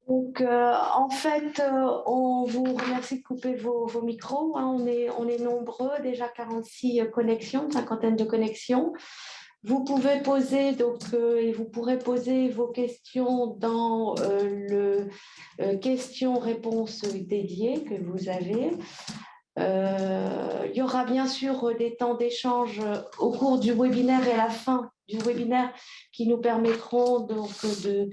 Donc, en fait, on vous remercie de couper vos micros, hein. On est nombreux, déjà 46 connexions, une cinquantaine de connexions. Vous pouvez poser, donc, et vous pourrez poser vos questions dans le questions-réponses dédié que vous avez. Il y aura bien sûr des temps d'échange au cours du webinaire et à la fin du webinaire qui nous permettront donc de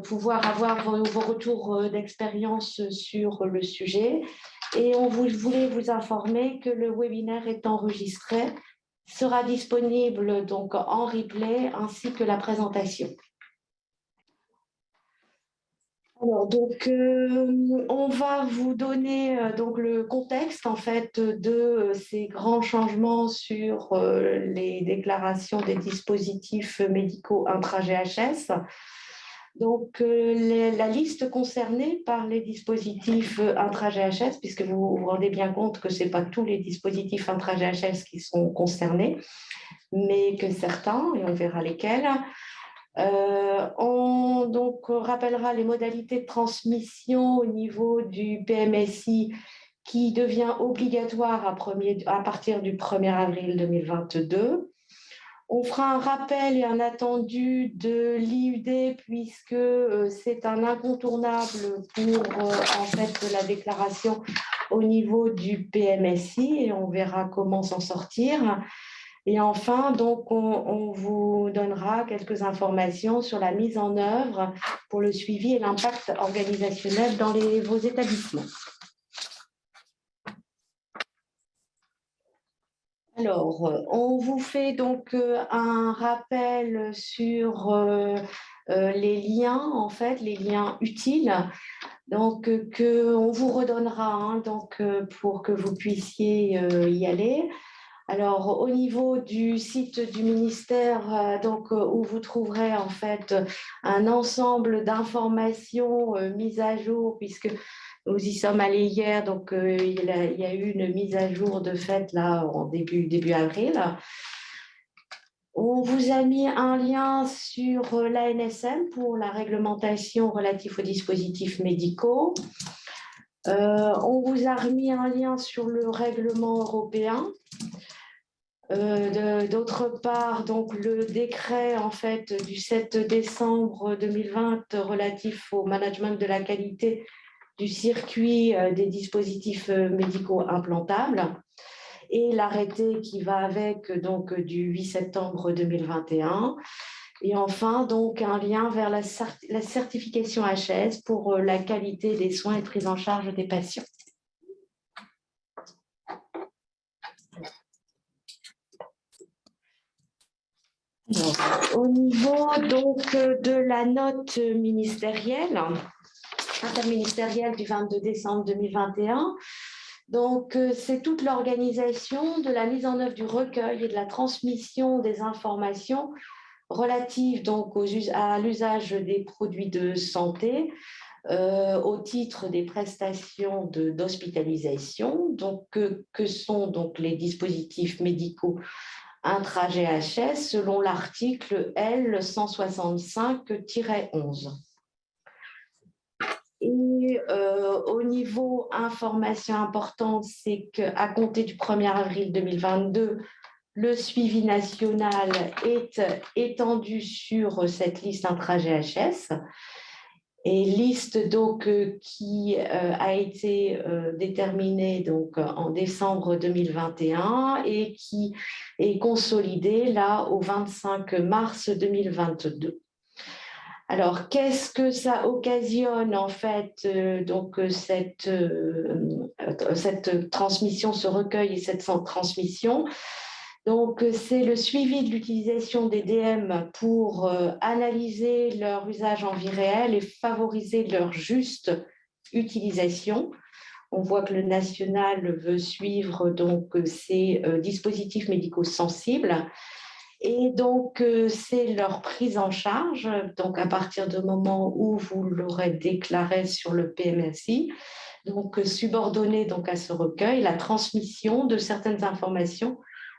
pouvoir avoir vos retours d'expérience sur le sujet. Et on voulait vous informer que le webinaire est enregistré, sera disponible donc en replay ainsi que la présentation. Alors, donc, on va vous donner donc le contexte en fait de ces grands changements sur les déclarations des dispositifs médicaux intra-GHS. Donc, la liste concernée par les dispositifs intra-GHS, puisque vous vous rendez bien compte que ce n'est pas tous les dispositifs intra-GHS qui sont concernés, mais que certains, et on verra lesquels. On donc rappellera les modalités de transmission au niveau du PMSI qui devient obligatoire à partir du 1er avril 2022. On fera un rappel et un attendu de l'IUD puisque c'est un incontournable pour en fait la déclaration au niveau du PMSI et on verra comment s'en sortir. Et enfin, donc, on vous donnera quelques informations sur la mise en œuvre pour le suivi et l'impact organisationnel dans vos établissements. Alors, on vous fait donc un rappel sur les liens, en fait, les liens utiles, donc qu'on vous redonnera hein, donc, pour que vous puissiez y aller. Alors, au niveau du site du ministère, donc, où vous trouverez en fait un ensemble d'informations mises à jour, puisque nous y sommes allés hier, donc il y a eu une mise à jour de fait là en début avril. On vous a mis un lien sur l'ANSM pour la réglementation relative aux dispositifs médicaux. On vous a remis un lien sur le règlement européen. D'autre part, donc le décret en fait du 7 décembre 2020 relatif au management de la qualité du circuit des dispositifs médicaux implantables et l'arrêté qui va avec donc du 8 septembre 2021. Et enfin, donc un lien vers la certification HS pour la qualité des soins et prise en charge des patients. Alors, au niveau donc de la note ministérielle, interministérielle du 22 décembre 2021, donc c'est toute l'organisation de la mise en œuvre du recueil et de la transmission des informations relatives donc à l'usage des produits de santé au titre des prestations d'hospitalisation, donc que sont donc les dispositifs médicaux intra-GHS selon l'article L 165-11. Et au niveau information importante, c'est qu'à compter du 1er avril 2022, le suivi national est étendu sur cette liste intra-GHS. Et liste donc qui a été déterminée donc en décembre 2021 et qui est consolidée là au 25 mars 2022. Alors, qu'est-ce que ça occasionne en fait donc cette transmission, ce recueil et cette transmission? Donc, c'est le suivi de l'utilisation des DM pour analyser leur usage en vie réelle et favoriser leur juste utilisation. On voit que le national veut suivre donc ces dispositifs médicaux sensibles. Et donc, c'est leur prise en charge, donc à partir du moment où vous l'aurez déclaré sur le PMSI, donc subordonné donc à ce recueil, la transmission de certaines informations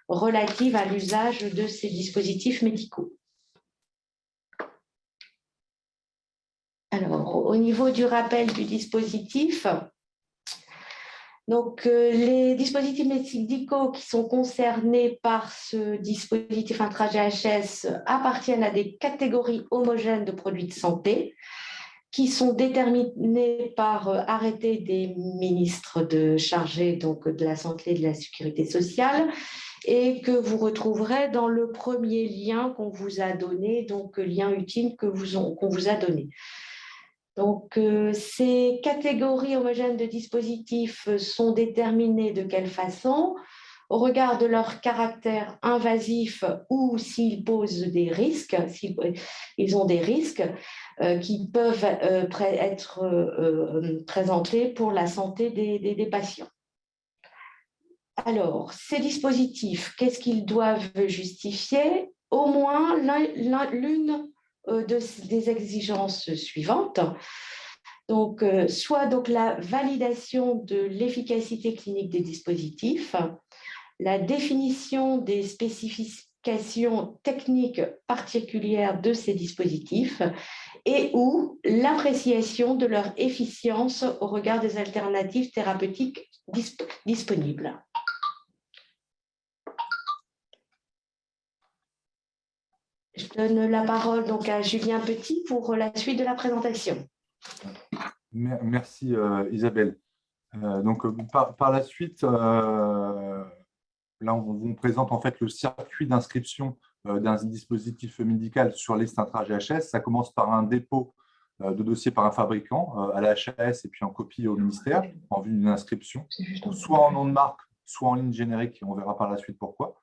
relatives à l'usage de ces dispositifs médicaux. Alors, au niveau du rappel du dispositif, donc, les dispositifs médicaux qui sont concernés par ce dispositif intra-GHS appartiennent à des catégories homogènes de produits de santé qui sont déterminés par arrêté des ministres chargés donc, de la santé et de la sécurité sociale et que vous retrouverez dans le premier lien qu'on vous a donné, donc lien utile qu'on vous a donné. Donc, ces catégories homogènes de dispositifs sont déterminées de quelle façon? Au regard de leur caractère invasif ou s'ils posent des risques, s'ils ont des risques qui peuvent être présentés pour la santé des patients. Alors, ces dispositifs, qu'est-ce qu'ils doivent justifier? Au moins l'une des exigences suivantes. Donc, soit donc la validation de l'efficacité clinique des dispositifs, la définition des spécifications techniques particulières de ces dispositifs et ou l'appréciation de leur efficience au regard des alternatives thérapeutiques disponibles. Je donne la parole donc à Julien Petit pour la suite de la présentation. Merci Isabelle. Donc, par la suite, là on vous présente en fait le circuit d'inscription d'un dispositif médical sur liste intra-GHS. Ça commence par un dépôt de dossier par un fabricant à la HAS et puis en copie au ministère en vue d'une inscription, soit en nom de marque, soit en ligne générique, et on verra par la suite pourquoi.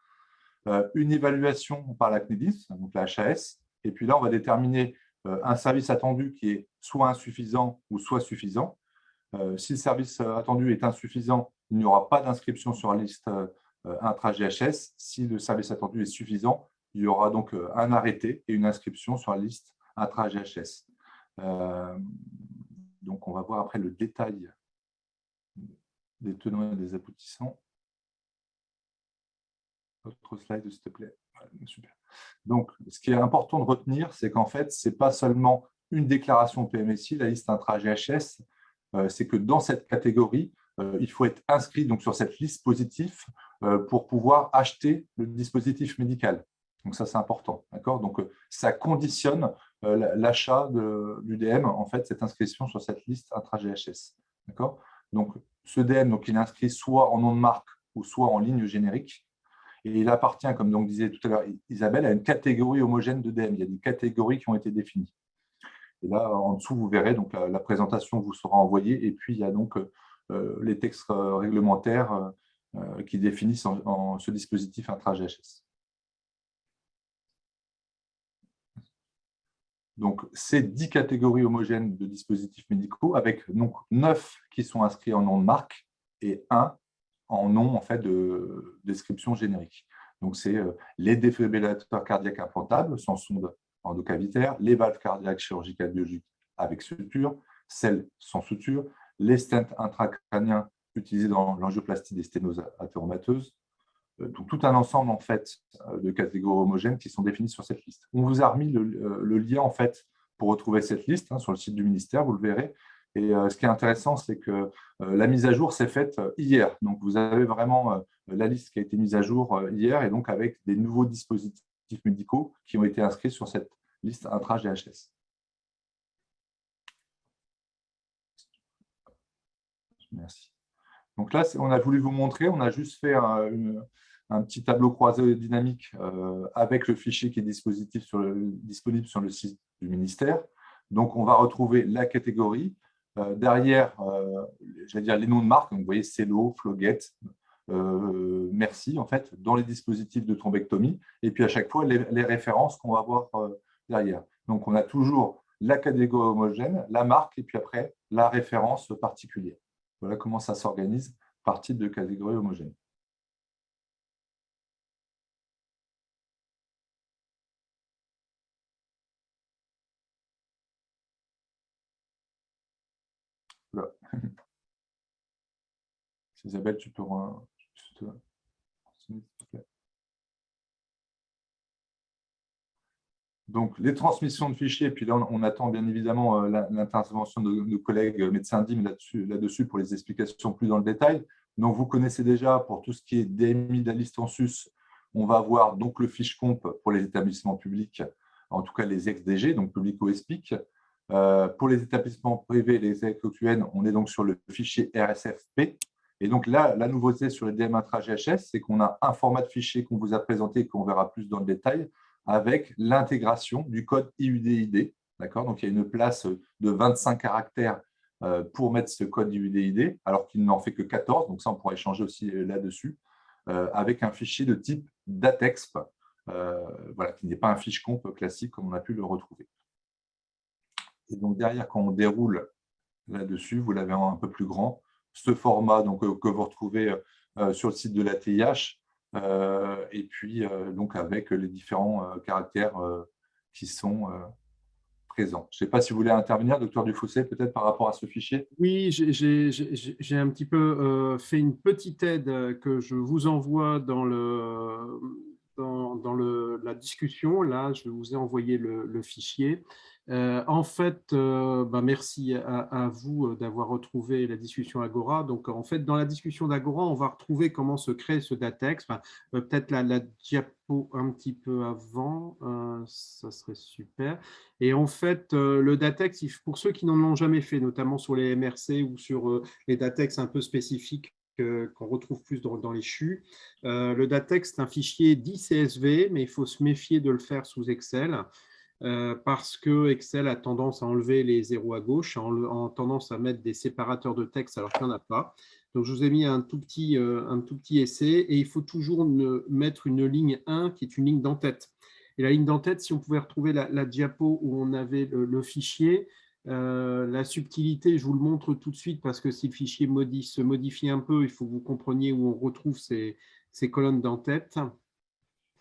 Une évaluation par la CNEDIS, donc la HAS, et puis là on va déterminer un service attendu qui est soit insuffisant ou soit suffisant. Si le service attendu est insuffisant, il n'y aura pas d'inscription sur la liste intra-GHS. Si le service attendu est suffisant, il y aura donc un arrêté et une inscription sur la liste intra-GHS. Donc, on va voir après le détail des tenants et des aboutissants. Autre slide, s'il te plaît. Super. Donc, ce qui est important de retenir, c'est qu'en fait, ce n'est pas seulement une déclaration PMSI, la liste intra-GHS, c'est que dans cette catégorie, il faut être inscrit donc, sur cette liste positive pour pouvoir acheter le dispositif médical. Donc ça, c'est important. Donc, ça conditionne l'achat du DM, en fait, cette inscription sur cette liste intra-GHS. Donc, ce DM, donc, il est inscrit soit en nom de marque ou soit en ligne générique. Et il appartient, comme donc disait tout à l'heure Isabelle, à une catégorie homogène de DM. Il y a des catégories qui ont été définies. Et là, en dessous, vous verrez, donc, la présentation vous sera envoyée. Et puis, il y a donc les textes réglementaires qui définissent ce dispositif intra-GHS. Donc, c'est 10 catégories homogènes de dispositifs médicaux, avec donc 9 qui sont inscrits en nom de marque et 1 en nom en fait, de description générique. Donc, c'est les défibrillateurs cardiaques implantables sans sonde endocavitaire, les valves cardiaques chirurgicales biologiques avec suture, celles sans suture, les stents intracrâniens utilisés dans l'angioplastie des sténoses athéromateuses. Donc, tout un ensemble en fait, de catégories homogènes qui sont définies sur cette liste. On vous a remis le lien en fait, pour retrouver cette liste sur le site du ministère, vous le verrez. Et ce qui est intéressant, c'est que la mise à jour s'est faite hier. Donc, vous avez vraiment la liste qui a été mise à jour hier et donc avec des nouveaux dispositifs médicaux qui ont été inscrits sur cette liste intra-GHS. Merci. Donc là, on a voulu vous montrer, on a juste fait un petit tableau croisé dynamique avec le fichier qui est disponible sur le site du ministère. Donc, on va retrouver la catégorie. Derrière, j'allais dire les noms de marque, donc vous voyez Cello, Floguet, Merci, en fait, dans les dispositifs de thrombectomie. Et puis, à chaque fois, les références qu'on va voir derrière. Donc, on a toujours la catégorie homogène, la marque, et puis après, la référence particulière. Voilà comment ça s'organise par type de catégorie homogène. Voilà. Isabelle, tu peux Donc, les transmissions de fichiers, puis là, on attend bien évidemment l'intervention de nos collègues médecins DIM là-dessus pour les explications plus dans le détail. Donc, vous connaissez déjà, pour tout ce qui est DMI de la liste en sus, on va avoir donc le fiche comp pour les établissements publics, en tout cas les ex-DG, donc publico-ESPIC. Pour les établissements privés, les ex-OQN, on est donc sur le fichier RSFP. Et donc là, la nouveauté sur les DM intra-GHS, c'est qu'on a un format de fichier qu'on vous a présenté et qu'on verra plus dans le détail, avec l'intégration du code IUDID. Donc, il y a une place de 25 caractères pour mettre ce code IUDID, alors qu'il n'en fait que 14. Donc, ça, on pourra échanger aussi là-dessus, avec un fichier de type DATEXP, qui n'est pas un fiche comp classique comme on a pu le retrouver. Et donc, derrière, quand on déroule là-dessus, vous l'avez un peu plus grand, ce format donc, que vous retrouvez sur le site de la TIH, et puis donc avec les différents caractères qui sont présents. Je ne sais pas si vous voulez intervenir, docteur Dufossé, peut-être par rapport à ce fichier. Oui, j'ai un petit peu fait une petite aide que je vous envoie dans la discussion. Là, je vous ai envoyé le fichier. En fait, merci à vous d'avoir retrouvé la discussion Agora. Donc, en fait, dans la discussion d'Agora, on va retrouver comment se crée ce DATEX. Peut-être la diapo un petit peu avant, ça serait super. Et en fait, le DATEX, pour ceux qui n'en ont jamais fait, notamment sur les MRC ou sur les DATEX un peu spécifiques qu'on retrouve plus dans les CHU, le DATEX, c'est un fichier dit CSV, mais il faut se méfier de le faire sous Excel. Parce que Excel a tendance à enlever les zéros à gauche, en tendance à mettre des séparateurs de texte alors qu'il n'y en a pas. Donc, je vous ai mis un tout petit essai et il faut toujours mettre une ligne 1 qui est une ligne d'en-tête. Et la ligne d'en-tête, si on pouvait retrouver la diapo où on avait le fichier, la subtilité, je vous le montre tout de suite parce que si le fichier se modifie un peu, il faut que vous compreniez où on retrouve ces colonnes d'en-tête.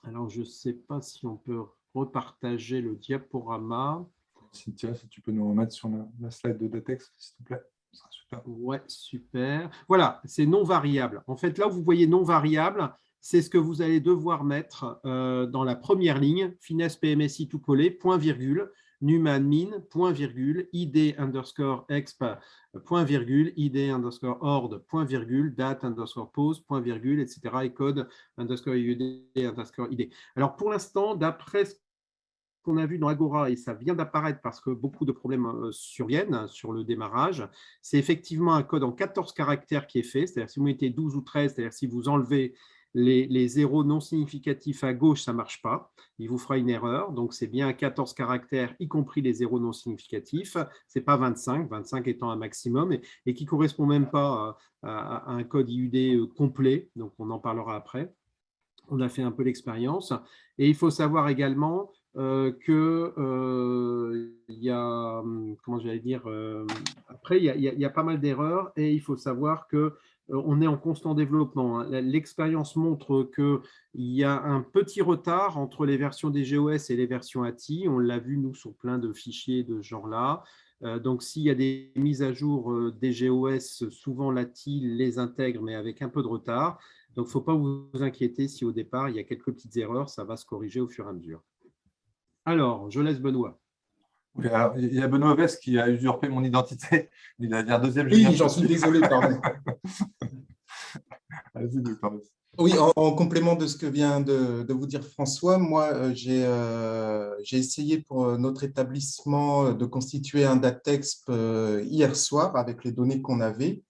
Alors, je ne sais pas si on peut repartager le diaporama. Cynthia, si tu peux nous remettre sur la slide de DATEX, s'il te plaît. Ce sera super. Ouais, super. Voilà, c'est non variable. En fait, là où vous voyez non variable, c'est ce que vous allez devoir mettre dans la première ligne, finesse PMSI tout collé, point virgule, numadmin, point virgule, id underscore exp, point virgule, id underscore ord, point virgule, date underscore pose, point virgule, etc. et code underscore iud underscore id. Alors pour l'instant, d'après ce qu'on a vu dans Agora, et ça vient d'apparaître parce que beaucoup de problèmes surviennent sur le démarrage, c'est effectivement un code en 14 caractères qui est fait, c'est-à-dire si vous mettez 12 ou 13, c'est-à-dire si vous enlevez les zéros non significatifs à gauche, ça ne marche pas, il vous fera une erreur, donc c'est bien 14 caractères, y compris les zéros non significatifs, ce n'est pas 25, 25 étant un maximum, et qui ne correspond même pas à un code IUD complet, donc on en parlera après. On a fait un peu l'expérience, et il faut savoir également que il y a, comment j'allais dire, après il y a pas mal d'erreurs et il faut savoir que on est en constant développement. L'expérience montre qu'il y a un petit retard entre les versions des GOS et les versions ATI. On l'a vu, nous, sur plein de fichiers de ce genre-là. Donc, s'il y a des mises à jour des GOS, souvent l'ATI les intègre, mais avec un peu de retard. Donc, il ne faut pas vous inquiéter si au départ, il y a quelques petites erreurs, ça va se corriger au fur et à mesure. Alors, je laisse Benoît. Oui, alors, il y a Benoît Vest qui a usurpé mon identité. Il a dit un deuxième. Oui, j'en suis désolé, pardon. Allez-y, docteur Vest. Oui, en complément de ce que vient de vous dire François, moi, j'ai essayé pour notre établissement de constituer un DATEXP hier soir avec les données qu'on avait.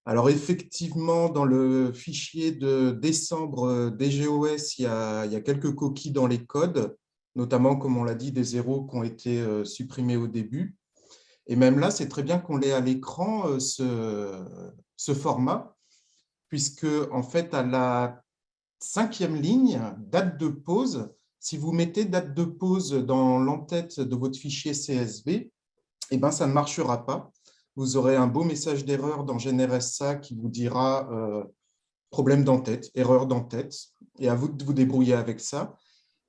Alors, effectivement, dans le fichier de décembre DGOS, il y a quelques coquilles dans les codes, notamment, comme on l'a dit, des zéros qui ont été supprimés au début. Et même là, c'est très bien qu'on ait à l'écran ce format, puisque, en fait, à la 5e ligne, date de pause, si vous mettez date de pause dans l'entête de votre fichier CSV, eh ben, ça ne marchera pas. Vous aurez un beau message d'erreur dans GNRSA qui vous dira problème d'entête, erreur d'entête, et à vous de vous débrouiller avec ça.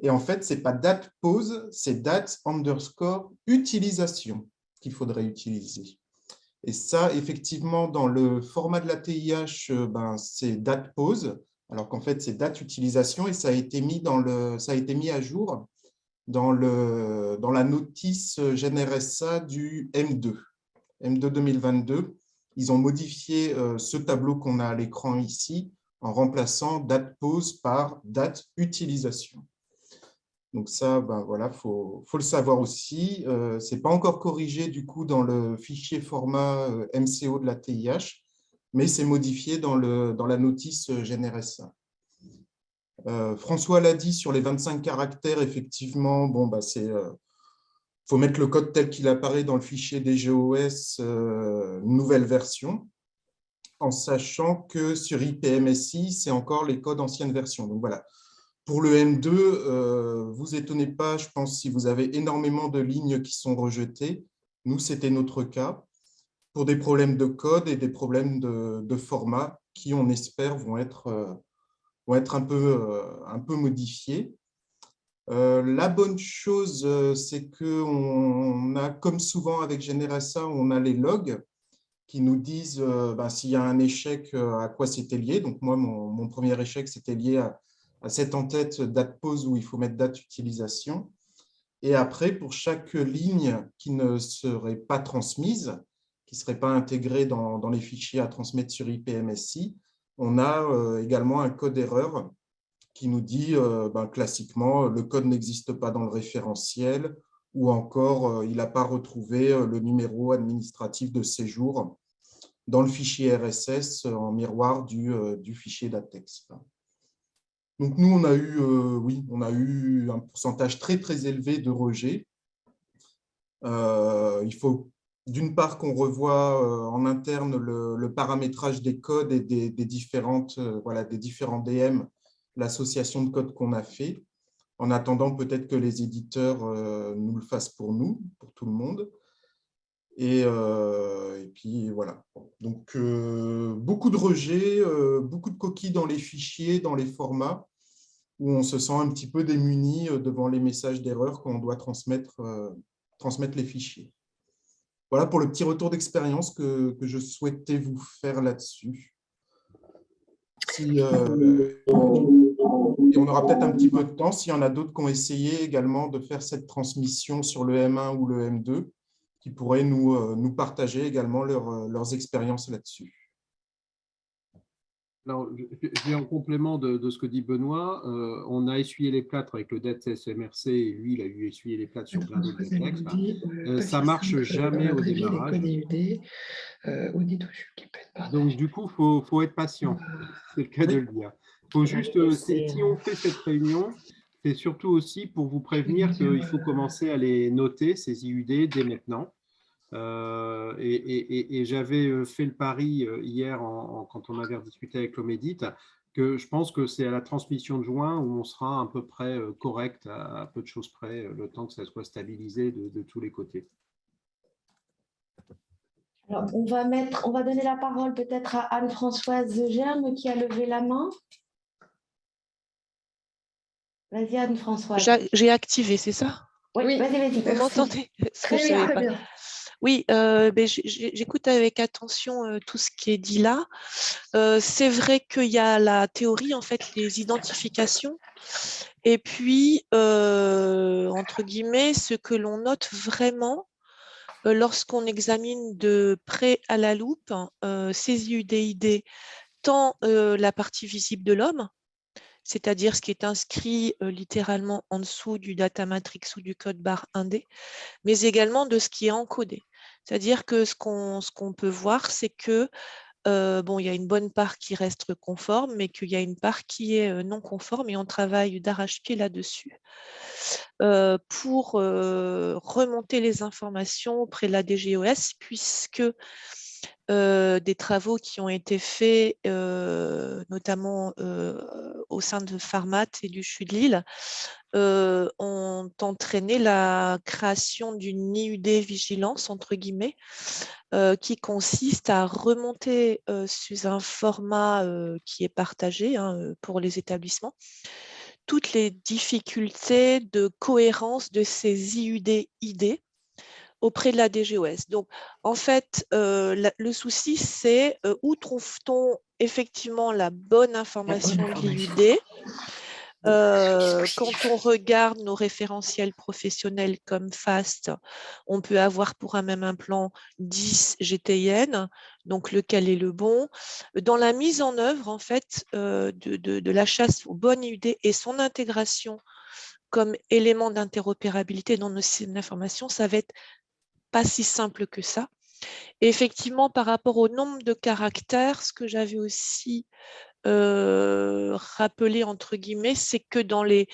Et en fait, ce n'est pas date pause, c'est date underscore utilisation qu'il faudrait utiliser. Et ça, effectivement, dans le format de la TIH, c'est date pause, alors qu'en fait, c'est date utilisation et ça a été mis à jour dans la notice GNRSA du M2 2022. Ils ont modifié ce tableau qu'on a à l'écran ici en remplaçant date pose par date utilisation. Donc ça, ben voilà, faut le savoir aussi. Ce n'est pas encore corrigé du coup dans le fichier format MCO de la TIH, mais c'est modifié dans la notice GNRSA. François l'a dit sur les 25 caractères, effectivement, bon, bah, faut mettre le code tel qu'il apparaît dans le fichier DGOS nouvelle version, en sachant que sur IPMSI, c'est encore les codes ancienne version. Donc voilà. Pour le M2, vous étonnez pas, je pense, si vous avez énormément de lignes qui sont rejetées. Nous, c'était notre cas, pour des problèmes de code et des problèmes de format qui, on espère, vont être un peu modifiés. La bonne chose, c'est qu'on a, comme souvent avec GNRSA, on a les logs qui nous disent s'il y a un échec, à quoi c'était lié. Donc moi, mon premier échec, c'était lié à cette en-tête date pause où il faut mettre date utilisation. Et après, pour chaque ligne qui ne serait pas transmise, qui ne serait pas intégrée dans les fichiers à transmettre sur IPMSI, on a également un code erreur qui nous dit classiquement le code n'existe pas dans le référentiel ou encore il n'a pas retrouvé le numéro administratif de séjour dans le fichier RSS en miroir du fichier datex. Donc nous, on a eu un pourcentage très très élevé de rejets. Il faut d'une part qu'on revoie en interne le paramétrage des codes et des différents DM, l'association de codes qu'on a fait, en attendant peut-être que les éditeurs nous le fassent pour nous, pour tout le monde. Et puis voilà. Donc beaucoup de rejets, beaucoup de coquilles dans les fichiers, dans les formats, où on se sent un petit peu démuni devant les messages d'erreur quand on doit transmettre les fichiers. Voilà pour le petit retour d'expérience que je souhaitais vous faire là-dessus. Et on aura peut-être un petit peu de temps s'il y en a d'autres qui ont essayé également de faire cette transmission sur le M1 ou le M2, qui pourraient nous partager également leurs expériences là-dessus. Alors, je vais en complément de ce que dit Benoît. On a essuyé les plâtres avec le DATES MRC et lui, il a eu essuyé les plâtres sur plein d'autres textes. Ça ne marche jamais au démarrage. Donc, du coup, il faut être patient. C'est le cas de le dire. Faut juste, si on fait cette réunion, c'est surtout aussi pour vous prévenir qu'il faut commencer à les noter, ces IUD, dès maintenant. Et j'avais fait le pari hier, quand on avait discuté avec l'Omédit, que je pense que c'est à la transmission de juin où on sera à peu près correct, à peu de choses près, le temps que ça soit stabilisé de tous les côtés. Alors, on va donner la parole peut-être à Anne-Françoise Germe qui a levé la main. Vas-y, Anne-Françoise. J'ai activé, c'est ça? Oui, vas-y. Vous m'entendez? Très bien. Oui, j'écoute avec attention tout ce qui est dit là. C'est vrai qu'il y a la théorie, en fait, les identifications. Et puis, entre guillemets, ce que l'on note vraiment lorsqu'on examine de près à la loupe ces IUDID, tant la partie visible de l'homme, c'est-à-dire ce qui est inscrit littéralement en dessous du data matrix ou du code barre 1D, mais également de ce qui est encodé. C'est-à-dire que ce qu'on peut voir, c'est que il y a une bonne part qui reste conforme, mais qu'il y a une part qui est non conforme et on travaille d'arrache-pied là-dessus pour remonter les informations auprès de la DGOS, puisque des travaux qui ont été faits, notamment au sein de Pharmat et du CHU de Lille, ont entraîné la création d'une IUD vigilance, entre guillemets, qui consiste à remonter sous un format qui est partagé pour les établissements, toutes les difficultés de cohérence de ces IUD-ID auprès de la DGOS. Donc, en fait, le souci, c'est où trouve-t-on effectivement la bonne information de l'IUD Quand on regarde nos référentiels professionnels comme FAST, on peut avoir pour un même implant 10 GTIN, donc lequel est le bon. Dans la mise en œuvre, en fait, de la chasse aux bonnes IUD et son intégration comme élément d'interopérabilité dans nos systèmes d'information, ça va être pas si simple que ça. Et effectivement, par rapport au nombre de caractères, ce que j'avais aussi rappelé, entre guillemets, c'est que dans les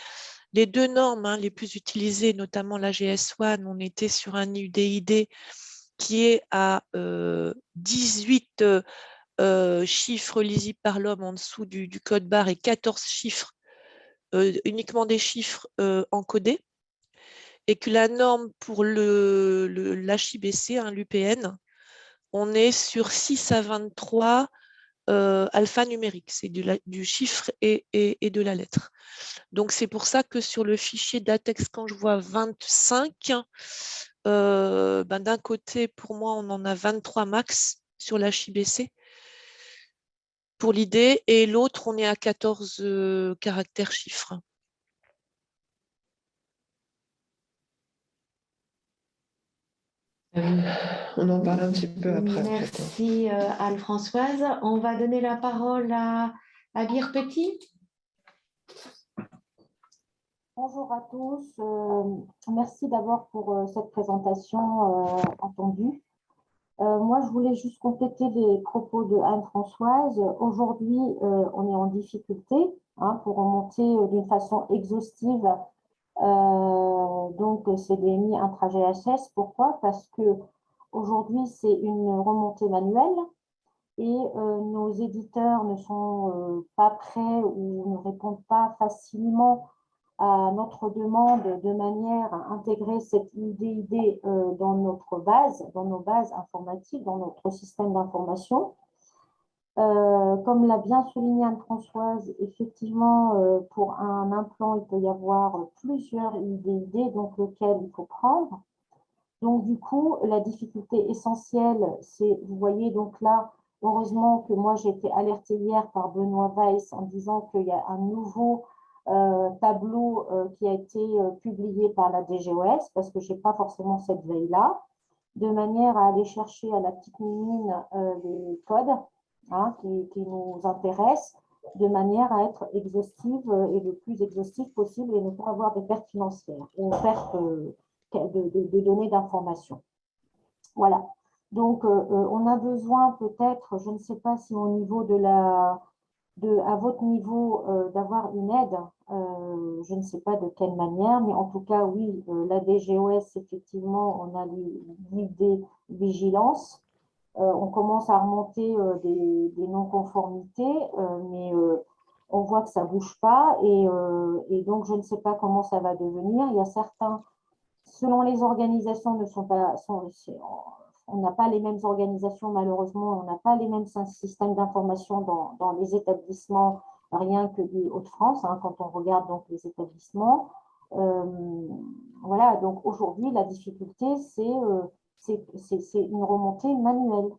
deux normes les plus utilisées, notamment la GS1, on était sur un UDID qui est à 18 chiffres lisibles par l'homme en dessous du code barre et 14 chiffres, uniquement des chiffres encodés, et que la norme pour l'HIBC, l'UPN, on est sur 6 à 23 alphanumérique, c'est du chiffre et de la lettre. Donc, c'est pour ça que sur le fichier DATEX, quand je vois 25, d'un côté, pour moi, on en a 23 max sur l'HIBC pour l'idée, et l'autre, on est à 14 caractères chiffres. On en parle un petit peu après. Merci Anne-Françoise. On va donner la parole à Lire Petit. Bonjour à tous. Merci d'abord pour cette présentation entendue. Moi, je voulais juste compléter les propos de Anne-Françoise. Aujourd'hui, on est en difficulté pour remonter d'une façon exhaustive donc CDMI intra-GHS. Pourquoi? Parce que aujourd'hui, c'est une remontée manuelle et nos éditeurs ne sont pas prêts ou ne répondent pas facilement à notre demande de manière à intégrer cette UDID dans notre base, dans nos bases informatiques, dans notre système d'information. Comme l'a bien souligné Anne-Françoise, effectivement, pour un implant, il peut y avoir plusieurs UDID, donc lequel il faut prendre. Donc, du coup, la difficulté essentielle, c'est, vous voyez, donc là, heureusement que moi, j'ai été alertée hier par Benoît Weiss en disant qu'il y a un nouveau tableau qui a été publié par la DGOS, parce que je n'ai pas forcément cette veille-là, de manière à aller chercher à la petite mine les codes qui nous intéressent, de manière à être exhaustive et le plus exhaustive possible et ne pas avoir de pertes financières ou pertes de données d'information. Voilà. Donc, on a besoin peut-être, je ne sais pas si au niveau à votre niveau, d'avoir une aide, je ne sais pas de quelle manière, mais en tout cas, oui, la DGOS, effectivement, on a l'idée vigilance. On commence à remonter des non-conformités, mais on voit que ça ne bouge pas et donc je ne sais pas comment ça va devenir. Il y a certains, selon les organisations, on n'a pas les mêmes organisations, malheureusement, on n'a pas les mêmes systèmes d'information dans les établissements, rien que du Hauts-de-France, quand on regarde donc les établissements. Voilà, donc aujourd'hui, la difficulté, c'est une remontée manuelle.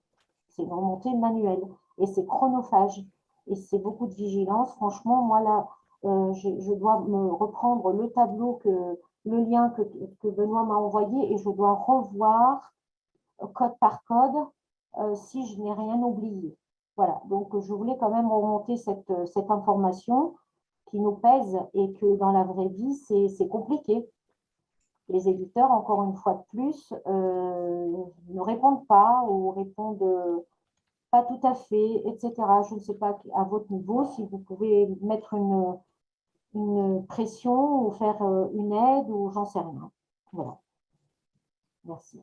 C'est une remontée manuelle et c'est chronophage et c'est beaucoup de vigilance. Franchement, moi là, je dois me reprendre le tableau, le lien que Benoît m'a envoyé et je dois revoir code par code si je n'ai rien oublié. Voilà, donc je voulais quand même remonter cette information qui nous pèse et que dans la vraie vie, c'est compliqué. Les éditeurs, encore une fois de plus, ne répondent pas ou répondent pas tout à fait, etc. Je ne sais pas à votre niveau si vous pouvez mettre une pression ou faire une aide ou j'en sais rien. Voilà. Merci.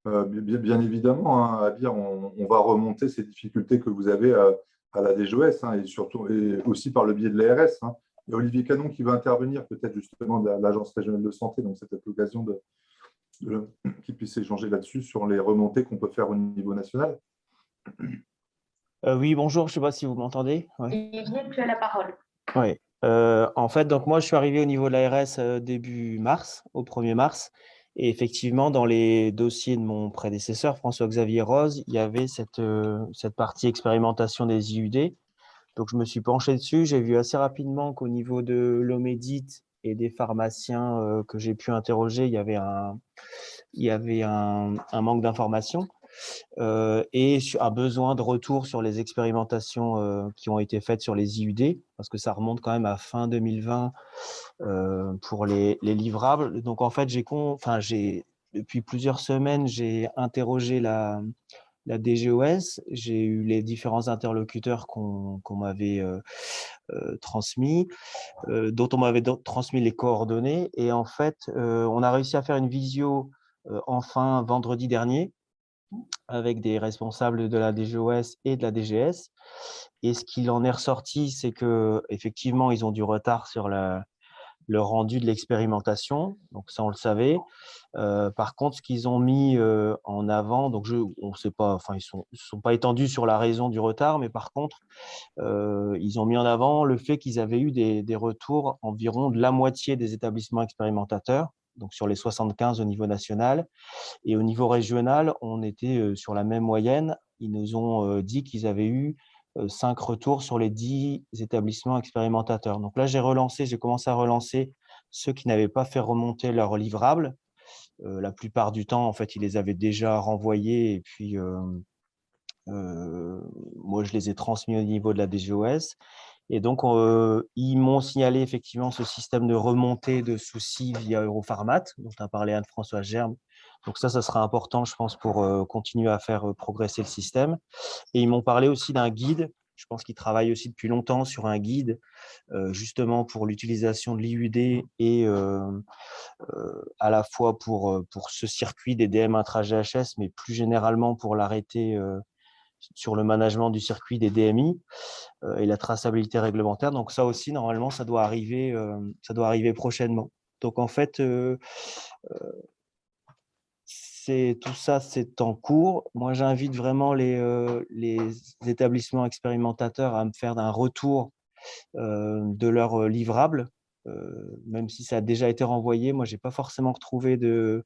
Bien évidemment, Abir, on va remonter ces difficultés que vous avez à la DGOS et surtout et aussi par le biais de l'ARS. Il y a Olivier Canon qui va intervenir, peut-être justement de l'Agence régionale de santé, donc c'est peut-être l'occasion qu'il puisse échanger là-dessus sur les remontées qu'on peut faire au niveau national. Oui, bonjour, je ne sais pas si vous m'entendez. Oui. Tu as la parole. Oui. En fait, donc moi, je suis arrivé au niveau de l'ARS début mars, au 1er mars. Et effectivement, dans les dossiers de mon prédécesseur, François-Xavier Rose, il y avait cette partie expérimentation des IUD. Donc, je me suis penché dessus. J'ai vu assez rapidement qu'au niveau de l'Omedit et des pharmaciens que j'ai pu interroger, il y avait un manque d'informations et un besoin de retour sur les expérimentations qui ont été faites sur les IUD, parce que ça remonte quand même à fin 2020 pour les livrables. Donc, en fait, depuis plusieurs semaines, j'ai interrogé la DGOS, j'ai eu les différents interlocuteurs qu'on m'avait transmis, dont on m'avait transmis les coordonnées. Et en fait, on a réussi à faire une visio enfin vendredi dernier avec des responsables de la DGOS et de la DGS. Et ce qu'il en est ressorti, c'est qu'effectivement, ils ont du retard sur le rendu de l'expérimentation, donc ça on le savait. Par contre, ce qu'ils ont mis en avant, donc on sait pas, enfin ils sont pas étendus sur la raison du retard, mais par contre, ils ont mis en avant le fait qu'ils avaient eu des retours environ de la moitié des établissements expérimentateurs, donc sur les 75 au niveau national, et au niveau régional, on était sur la même moyenne. Ils nous ont dit qu'ils avaient eu 5 retours sur les 10 établissements expérimentateurs. Donc là, j'ai commencé à relancer ceux qui n'avaient pas fait remonter leurs livrables. La plupart du temps, en fait, ils les avaient déjà renvoyés et puis moi, je les ai transmis au niveau de la DGOS. Et donc, ils m'ont signalé effectivement ce système de remontée de soucis via Europharmat, dont a parlé Anne-Françoise Germe. Donc ça sera important, je pense, pour continuer à faire progresser le système. Et ils m'ont parlé aussi d'un guide. Je pense qu'ils travaillent aussi depuis longtemps sur un guide, justement pour l'utilisation de l'IUD et à la fois pour ce circuit des DM intra-GHS, mais plus généralement pour l'arrêté sur le management du circuit des DMI et la traçabilité réglementaire. Donc ça aussi, normalement, ça doit arriver prochainement. Donc en fait, tout ça, c'est en cours. Moi, j'invite vraiment les établissements expérimentateurs à me faire un retour de leur livrable, même si ça a déjà été renvoyé. Moi, je n'ai pas forcément retrouvé de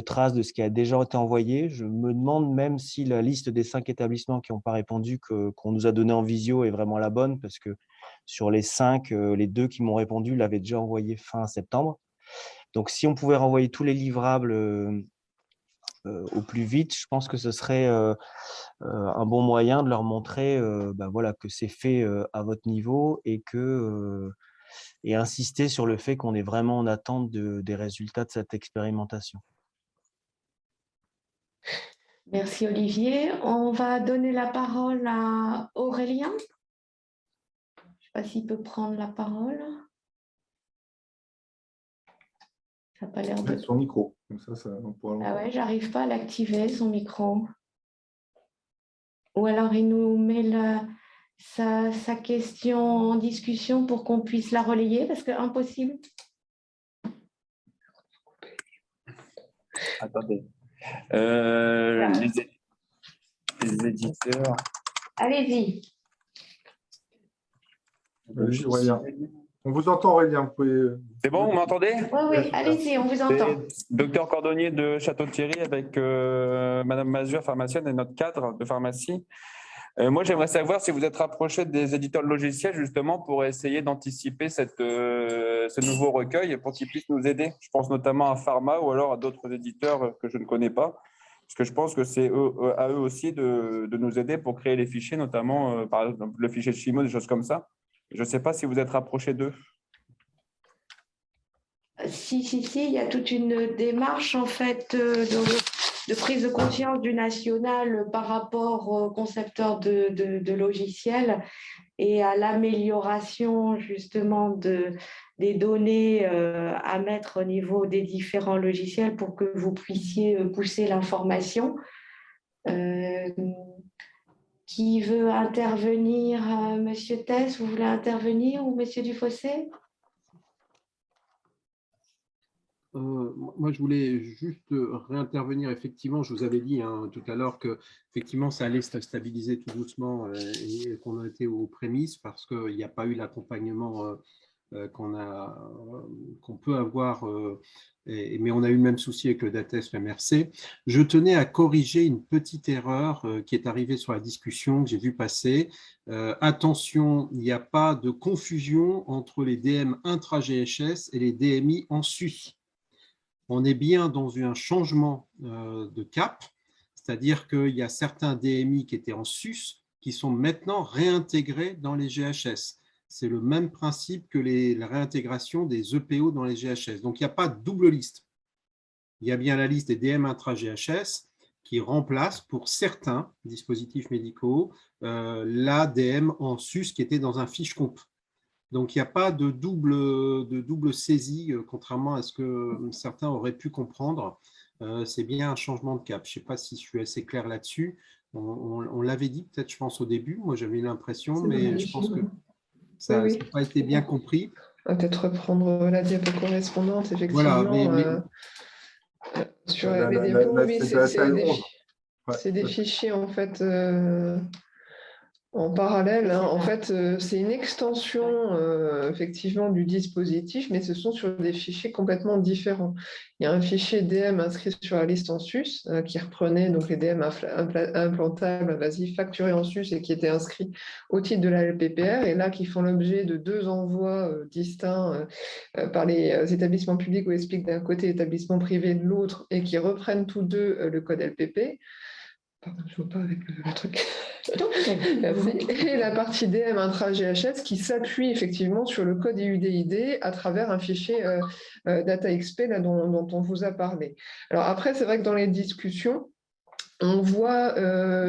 traces de ce qui a déjà été envoyé. Je me demande même si la liste des 5 établissements qui n'ont pas répondu qu'on nous a donné en visio est vraiment la bonne, parce que sur les 5, les 2 qui m'ont répondu l'avaient déjà envoyé fin septembre. Donc, si on pouvait renvoyer tous les livrables au plus vite, je pense que ce serait un bon moyen de leur montrer voilà, que c'est fait à votre niveau et insister sur le fait qu'on est vraiment en attente des résultats de cette expérimentation. Merci Olivier. On va donner la parole à Aurélien. Je ne sais pas s'il peut prendre la parole. Ça n'a pas l'air de... Son micro. Comme ça, on pourra Ah ouais, j'arrive pas à l'activer, son micro. Ou alors il nous met sa question en discussion pour qu'on puisse la relayer, parce que impossible. Attendez. Les éditeurs. Allez-y. Allez-y, Aurélien. On vous entend, Aurélien. Vous pouvez... C'est bon, vous m'entendez? Oui, allez-y, on vous entend. Docteur Cordonnier de Château-Thierry avec Madame Mazur, pharmacienne, et notre cadre de pharmacie. Moi, j'aimerais savoir si vous êtes rapproché des éditeurs de logiciels justement pour essayer d'anticiper ce nouveau recueil pour qu'ils puissent nous aider. Je pense notamment à Pharma ou alors à d'autres éditeurs que je ne connais pas. Parce que je pense que c'est à eux aussi de nous aider pour créer les fichiers, notamment par exemple le fichier de Chimo, des choses comme ça. Je ne sais pas si vous êtes rapproché d'eux. Si, il y a toute une démarche en fait de prise de conscience du national par rapport aux concepteurs de logiciels et à l'amélioration justement des données à mettre au niveau des différents logiciels pour que vous puissiez pousser l'information. Qui veut intervenir? Monsieur Tess, vous voulez intervenir ou Monsieur Dufossé? Moi, je voulais juste réintervenir. Effectivement, je vous avais dit tout à l'heure que effectivement, ça allait se stabiliser tout doucement et qu'on a été aux prémices parce qu'il n'y a pas eu l'accompagnement qu'on peut avoir, mais on a eu le même souci avec le DATES MRC. Je tenais à corriger une petite erreur qui est arrivée sur la discussion que j'ai vu passer. Attention, il n'y a pas de confusion entre les DM intra-GHS et les DMI en sus. On est bien dans un changement de cap, c'est-à-dire qu'il y a certains DMI qui étaient en sus qui sont maintenant réintégrés dans les GHS. C'est le même principe que la réintégration des EPO dans les GHS. Donc, il n'y a pas de double liste. Il y a bien la liste des DM intra-GHS qui remplace pour certains dispositifs médicaux l'ADM en sus qui était dans un fiche comp. Donc, il n'y a pas de double saisie, contrairement à ce que certains auraient pu comprendre. C'est bien un changement de cap. Je ne sais pas si je suis assez clair là-dessus. On l'avait dit peut-être, je pense, au début. Moi, j'avais l'impression, mais je pense que ça n'a pas été bien compris. On va peut-être reprendre la diapo correspondante, effectivement. Voilà, sur les dépôts, oui, c'est des fichiers, en fait, en parallèle, hein. En fait, c'est une extension effectivement du dispositif, mais ce sont sur des fichiers complètement différents. Il y a un fichier DM inscrit sur la liste en sus qui reprenait donc les DM implantables, invasifs, facturés en sus et qui étaient inscrits au titre de la LPPR, et là qui font l'objet de 2 envois distincts par les établissements publics ou expliquent d'un côté, établissements privés de l'autre, et qui reprennent tous deux le code LPP. Pardon, je ne vois pas avec le truc. Merci. Et la partie DM intra-GHS qui s'appuie effectivement sur le code IUDID à travers un fichier DataXP là, dont on vous a parlé. Alors après, c'est vrai que dans les discussions, on voit,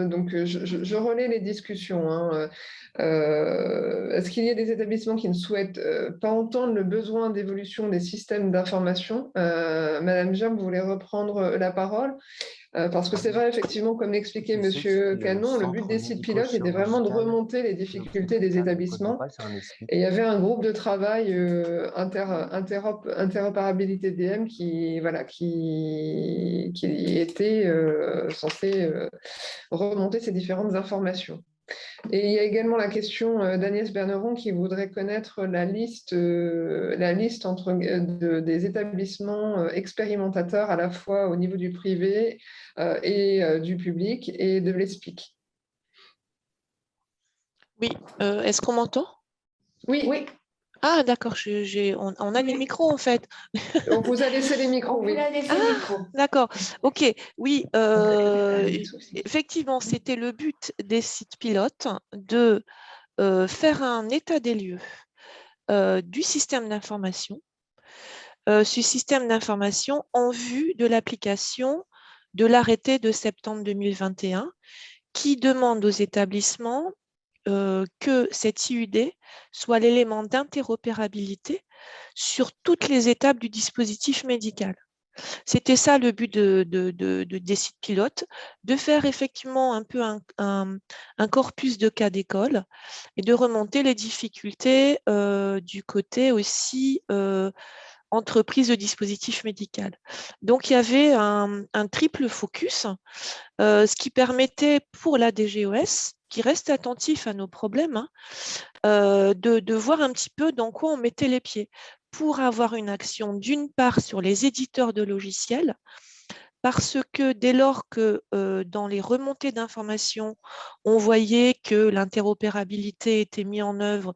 donc je relais les discussions. Hein, est-ce qu'il y a des établissements qui ne souhaitent pas entendre le besoin d'évolution des systèmes d'information? Madame Gerbe, vous voulez reprendre la parole? Parce que c'est vrai, effectivement, comme l'expliquait M. Canon, le but des sites pilotes était vraiment de remonter les difficultés des établissements. Et il y avait un groupe de travail interopérabilité DM qui était censé remonter ces différentes informations. Et il y a également la question d'Agnès Berneron qui voudrait connaître la liste des établissements expérimentateurs à la fois au niveau du privé et du public et de l'ESPIC. Oui, est-ce qu'on m'entend? Oui. Oui. Ah, d'accord, on a les micros en fait. On vous a laissé les micros. On vous a laissé les micros. D'accord, ok. Oui, effectivement, c'était le but des sites pilotes de faire un état des lieux du système d'information, ce système d'information en vue de l'application de l'arrêté de septembre 2021 qui demande aux établissements que cette IUD soit l'élément d'interopérabilité sur toutes les étapes du dispositif médical. C'était ça le but des sites pilotes, de faire effectivement un peu un corpus de cas d'école et de remonter les difficultés du côté aussi entreprise de dispositif médical. Donc, il y avait un triple focus, ce qui permettait pour la DGOS, qui reste attentif à nos problèmes, hein, de voir un petit peu dans quoi on mettait les pieds pour avoir une action d'une part sur les éditeurs de logiciels, parce que dès lors que dans les remontées d'informations, on voyait que l'interopérabilité était mise en œuvre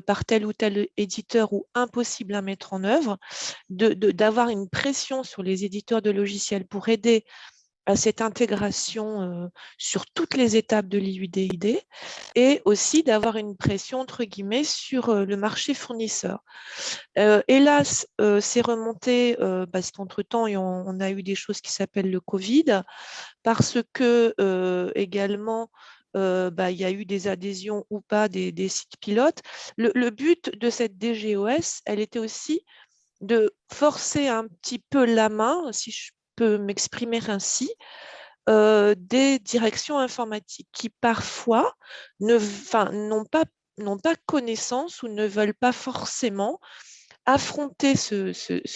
par tel ou tel éditeur ou impossible à mettre en œuvre, d'avoir une pression sur les éditeurs de logiciels pour aider à cette intégration sur toutes les étapes de l'IUDID et aussi d'avoir une pression, entre guillemets, sur le marché fournisseur. Hélas, c'est remonté parce qu'entre-temps, on a eu des choses qui s'appellent le Covid, parce que également, il y a eu des adhésions ou pas des sites pilotes. Le but de cette DGOS, elle était aussi de forcer un petit peu la main, si je peux m'exprimer ainsi, des directions informatiques qui parfois n'ont pas connaissance ou ne veulent pas forcément affronter ce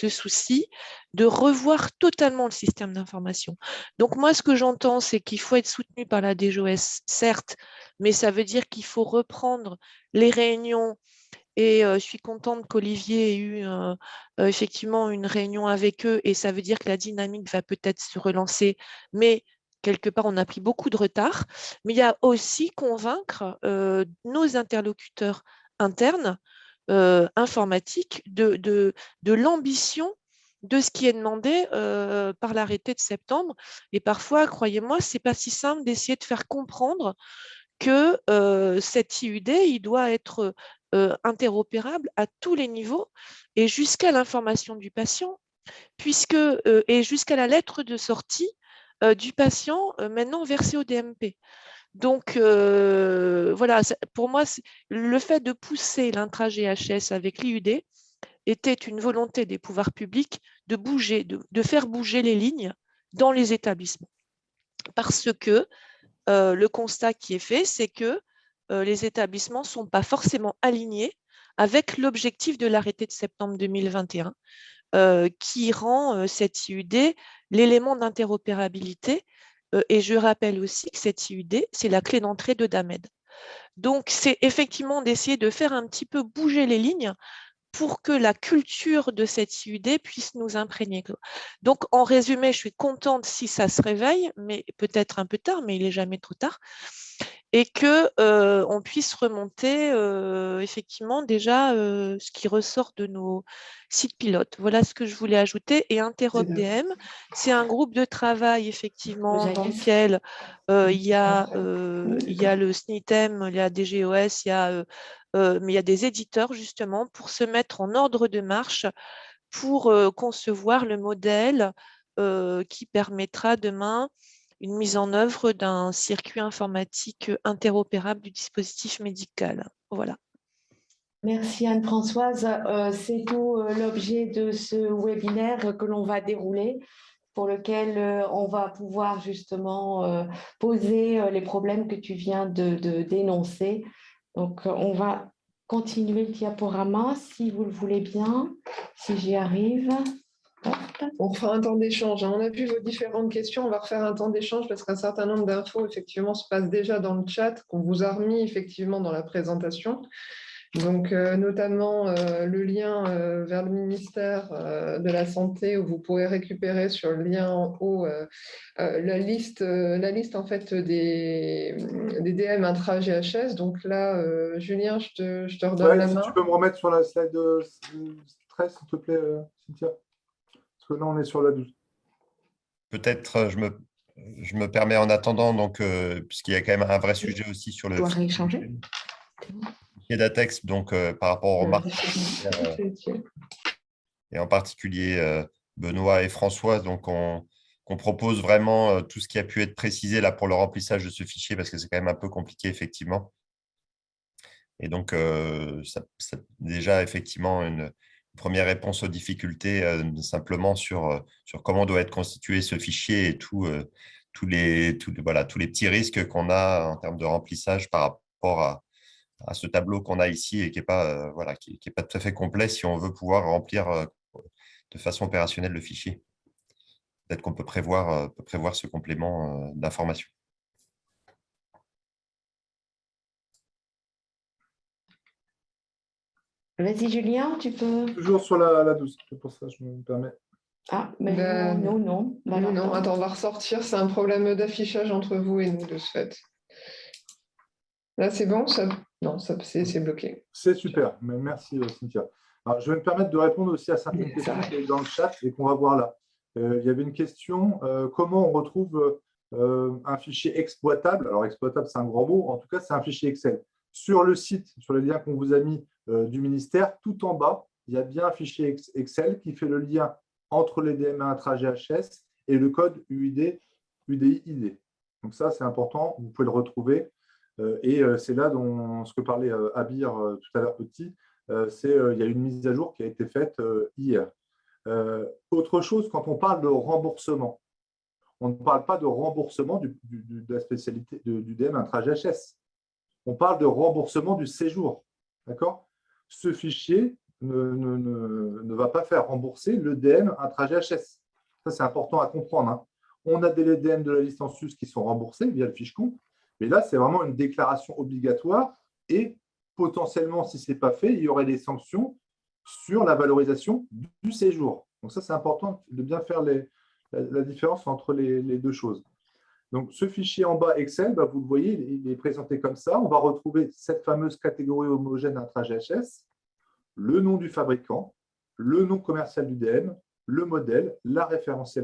souci de revoir totalement le système d'information. Donc moi, ce que j'entends, c'est qu'il faut être soutenu par la DGOS, certes, mais ça veut dire qu'il faut reprendre les réunions Et je suis contente qu'Olivier ait eu effectivement une réunion avec eux, et ça veut dire que la dynamique va peut-être se relancer, mais quelque part, on a pris beaucoup de retard. Mais il y a aussi convaincre nos interlocuteurs internes informatiques de l'ambition de ce qui est demandé par l'arrêté de septembre. Et parfois, croyez-moi, ce n'est pas si simple d'essayer de faire comprendre que cet IUD, il doit être interopérable à tous les niveaux et jusqu'à l'information du patient, puisque, et jusqu'à la lettre de sortie du patient maintenant versée au DMP. Donc, voilà, pour moi, le fait de pousser l'intra-GHS avec l'IUD était une volonté des pouvoirs publics de bouger, de faire bouger les lignes dans les établissements. Parce que le constat qui est fait, c'est que les établissements ne sont pas forcément alignés avec l'objectif de l'arrêté de septembre 2021, qui rend cette IUD l'élément d'interopérabilité. Et je rappelle aussi que cette IUD, c'est la clé d'entrée de DAMED. Donc, c'est effectivement d'essayer de faire un petit peu bouger les lignes pour que la culture de cette IUD puisse nous imprégner. Donc, en résumé, je suis contente si ça se réveille, mais peut-être un peu tard, mais il n'est jamais trop tard, et qu'on puisse remonter effectivement déjà ce qui ressort de nos sites pilotes. Voilà ce que je voulais ajouter. Et InterOpDM, c'est un groupe de travail effectivement dans lequel il y a le SNITEM, il y a DGOS, mais il y a des éditeurs justement pour se mettre en ordre de marche, pour concevoir le modèle qui permettra demain une mise en œuvre d'un circuit informatique interopérable du dispositif médical. Voilà. Merci Anne-Françoise. C'est tout l'objet de ce webinaire que l'on va dérouler, pour lequel on va pouvoir justement poser les problèmes que tu viens de dénoncer. Donc, on va continuer le diaporama, si vous le voulez bien, si j'y arrive. On fera un temps d'échange. On a vu vos différentes questions. On va refaire un temps d'échange parce qu'un certain nombre d'infos, effectivement, se passent déjà dans le chat, qu'on vous a remis effectivement dans la présentation. Donc, notamment le lien vers le ministère de la Santé, où vous pourrez récupérer sur le lien en haut la liste en fait des DM intra-GHS. Donc là, Julien, je te redonne la main. Si tu peux me remettre sur la slide 13, s'il te plaît, Cynthia. Parce que là, on est sur la 12. Peut-être je me permets en attendant, donc, puisqu'il y a quand même un vrai sujet aussi sur le d'Atex, donc par rapport aux remarques, et en particulier Benoît et François, donc on propose vraiment tout ce qui a pu être précisé là pour le remplissage de ce fichier, parce que c'est quand même un peu compliqué effectivement. Et donc ça déjà effectivement une première réponse aux difficultés simplement sur comment doit être constitué ce fichier et tous les petits risques qu'on a en termes de remplissage par rapport à ce tableau qu'on a ici et qui n'est pas, qui est pas tout à fait complet si on veut pouvoir remplir de façon opérationnelle le fichier. Peut-être qu'on peut prévoir ce complément d'information. Vas-y, Julien, tu peux… Toujours sur la 12, c'est pour ça que je me permets. Ah, mais non. Non, attends, on va ressortir. C'est un problème d'affichage entre vous et nous, de ce fait. Là, c'est bon ça... Non, c'est bloqué. C'est super, mais merci Cynthia. Alors, je vais me permettre de répondre aussi à certaines questions qui sont dans le chat et qu'on va voir là. Il y avait une question, comment on retrouve un fichier exploitable? Alors, exploitable, c'est un grand mot. En tout cas, c'est un fichier Excel. Sur le site, sur les liens qu'on vous a mis du ministère, tout en bas, il y a bien un fichier Excel qui fait le lien entre les DM intra-GHS et le code UDI-ID. Donc ça, c'est important. Vous pouvez le retrouver. Et c'est là dont ce que parlait Abir tout à l'heure petit, il y a une mise à jour qui a été faite hier. Autre chose, quand on parle de remboursement, on ne parle pas de remboursement de la spécialité du DM intra-GHS. On parle de remboursement du séjour. D'accord ? Ce fichier ne va pas faire rembourser le DM intra-GHS. Ça, c'est important à comprendre. Hein. On a des DM de la liste en sus qui sont remboursés via le fiche compte. Mais là, c'est vraiment une déclaration obligatoire et potentiellement, si ce n'est pas fait, il y aurait des sanctions sur la valorisation du séjour. Donc ça, c'est important de bien faire la différence entre les deux choses. Donc ce fichier en bas Excel, vous le voyez, il est présenté comme ça. On va retrouver cette fameuse catégorie homogène intra-GHS, le nom du fabricant, le nom commercial du DM, le modèle, la référence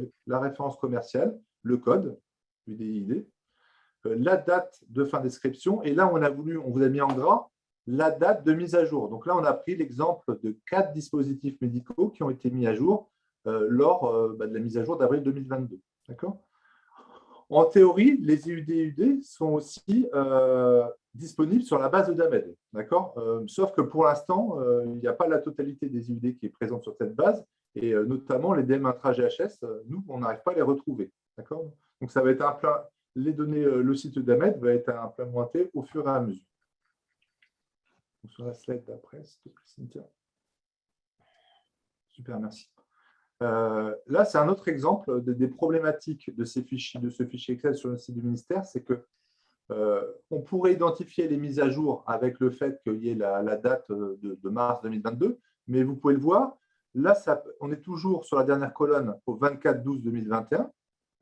commerciale, le code, UDID, la date de fin d'inscription. Et là, on vous a mis en gras la date de mise à jour. Donc là, on a pris l'exemple de 4 dispositifs médicaux qui ont été mis à jour lors de la mise à jour d'avril 2022. D'accord ? En théorie, les IUD sont aussi disponibles sur la base de DAMED. D'accord ? Sauf que pour l'instant, il n'y a pas la totalité des IUD qui est présente sur cette base, et notamment les DM intra-GHS, nous, on n'arrive pas à les retrouver. D'accord ? Donc, ça va être les données, le site DAMED va être implémenté au fur et à mesure. Donc, sur la slide d'après, s'il te plaît, Cynthia. Super, merci. Là, c'est un autre exemple des problématiques de ce fichier Excel sur le site du ministère, c'est que on pourrait identifier les mises à jour avec le fait qu'il y ait la date de mars 2022, mais vous pouvez le voir, là, on est toujours sur la dernière colonne au 24/12/2021,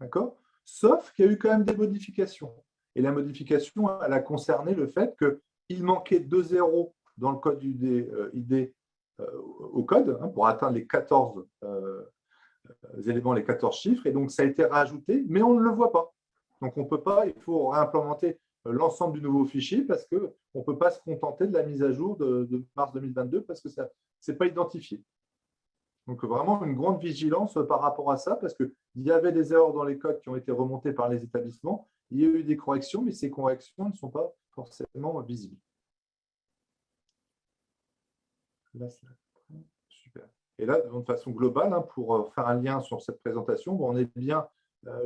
d'accord ? Sauf qu'il y a eu quand même des modifications. Et la modification, elle a concerné le fait qu'il manquait 2 zéros dans le code ID au code pour atteindre les 14 éléments, les 14 chiffres. Et donc, ça a été rajouté, mais on ne le voit pas. Donc, on peut pas, il faut réimplémenter l'ensemble du nouveau fichier parce qu'on ne peut pas se contenter de la mise à jour de mars 2022 parce que ça n'est pas identifié. Donc, vraiment une grande vigilance par rapport à ça parce qu'il y avait des erreurs dans les codes qui ont été remontés par les établissements. Il y a eu des corrections, mais ces corrections ne sont pas forcément visibles. Là, super. Et là, de façon globale, pour faire un lien sur cette présentation, on est bien,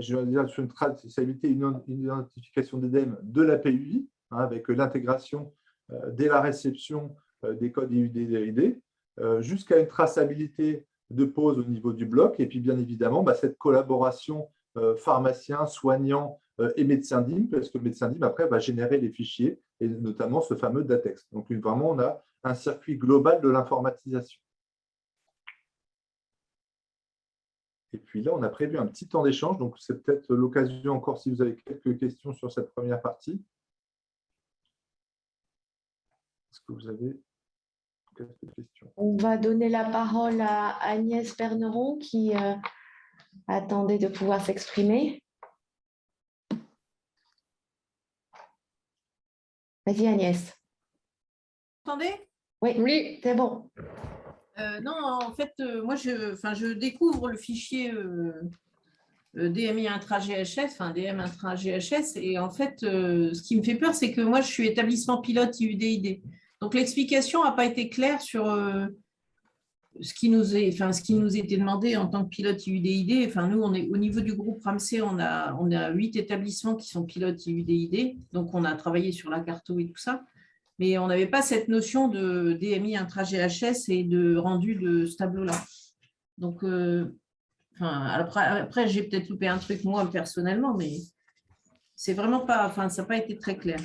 je vais dire, sur une traçabilité, une identification d'EDEM de la PUI, avec l'intégration dès la réception des codes IUD, jusqu'à une traçabilité de pause au niveau du bloc, et puis bien évidemment, cette collaboration pharmacien, soignant et médecin DIM, parce que le médecin DIM, après, va générer les fichiers, et notamment ce fameux DATEX. Donc, vraiment, on a un circuit global de l'informatisation. Et puis là, on a prévu un petit temps d'échange, donc c'est peut-être l'occasion encore si vous avez quelques questions sur cette première partie. Est-ce que vous avez quelques questions? On va donner la parole à Agnès Berneron qui attendait de pouvoir s'exprimer. Vas-y Agnès. Vous m'entendez? Oui, c'est bon. Non, en fait, moi, je découvre le fichier DMI intra-GHS, enfin DM intra-GHS, et en fait, ce qui me fait peur, c'est que moi, je suis établissement pilote IUDID. Donc, l'explication n'a pas été claire sur ce qui nous était demandé en tant que pilote IUDID. Enfin, nous, on est au niveau du groupe RAMSE, on a 8 établissements qui sont pilotes IUDID, donc on a travaillé sur la carto et tout ça. Mais on n'avait pas cette notion de DMI intra-GHS et de rendu de ce tableau-là. Donc, après j'ai peut-être loupé un truc, moi, personnellement, mais c'est vraiment pas, ça n'a pas été très clair.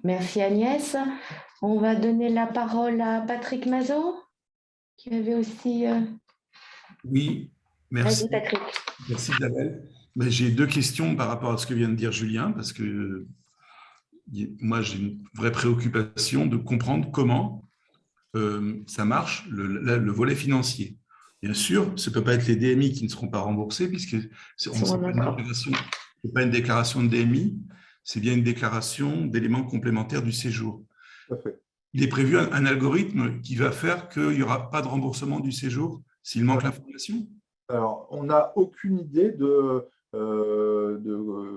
Merci Agnès. On va donner la parole à Patrick Mazot, qui avait aussi… Oui, merci. Vas-y Patrick. Merci Isabelle. J'ai 2 questions par rapport à ce que vient de dire Julien, parce que moi, j'ai une vraie préoccupation de comprendre comment ça marche, le volet financier. Bien sûr, ce ne peut pas être les DMI qui ne seront pas remboursés, puisque ce n'est pas une déclaration de DMI, c'est bien une déclaration d'éléments complémentaires du séjour. Il est prévu un algorithme qui va faire qu'il n'y aura pas de remboursement du séjour s'il manque l'information? Alors, on n'a aucune idée de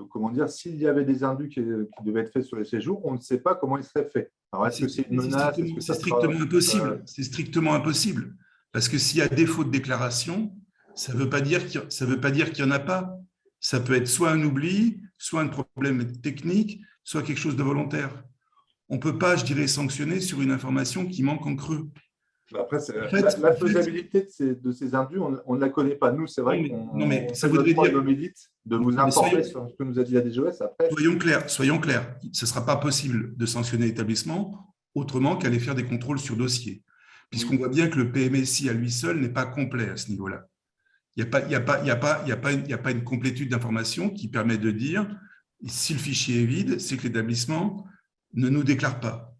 comment dire, s'il y avait des indus qui devaient être faits sur les séjours, on ne sait pas comment ils seraient faits. Alors, est-ce que c'est une menace? C'est strictement impossible. C'est strictement impossible. Parce que s'il y a défaut de déclaration, ça ne veut pas dire qu'il n'y en a pas. Ça peut être soit un oubli, soit un problème technique, soit quelque chose de volontaire. On ne peut pas, je dirais, sanctionner sur une information qui manque en creux. Après, la faisabilité de ces indus, on ne la connaît pas. Nous, c'est vrai qu'on ça voudrait dire de vous informer sur ce que nous a dit la DGOS. Après, soyons clairs. Ce ne sera pas possible de sanctionner l'établissement autrement qu'aller faire des contrôles sur dossier, puisqu'on voit bien que le PMSI à lui seul n'est pas complet à ce niveau-là. Il n'y a pas une complétude d'information qui permet de dire si le fichier est vide, c'est que l'établissement ne nous déclare pas.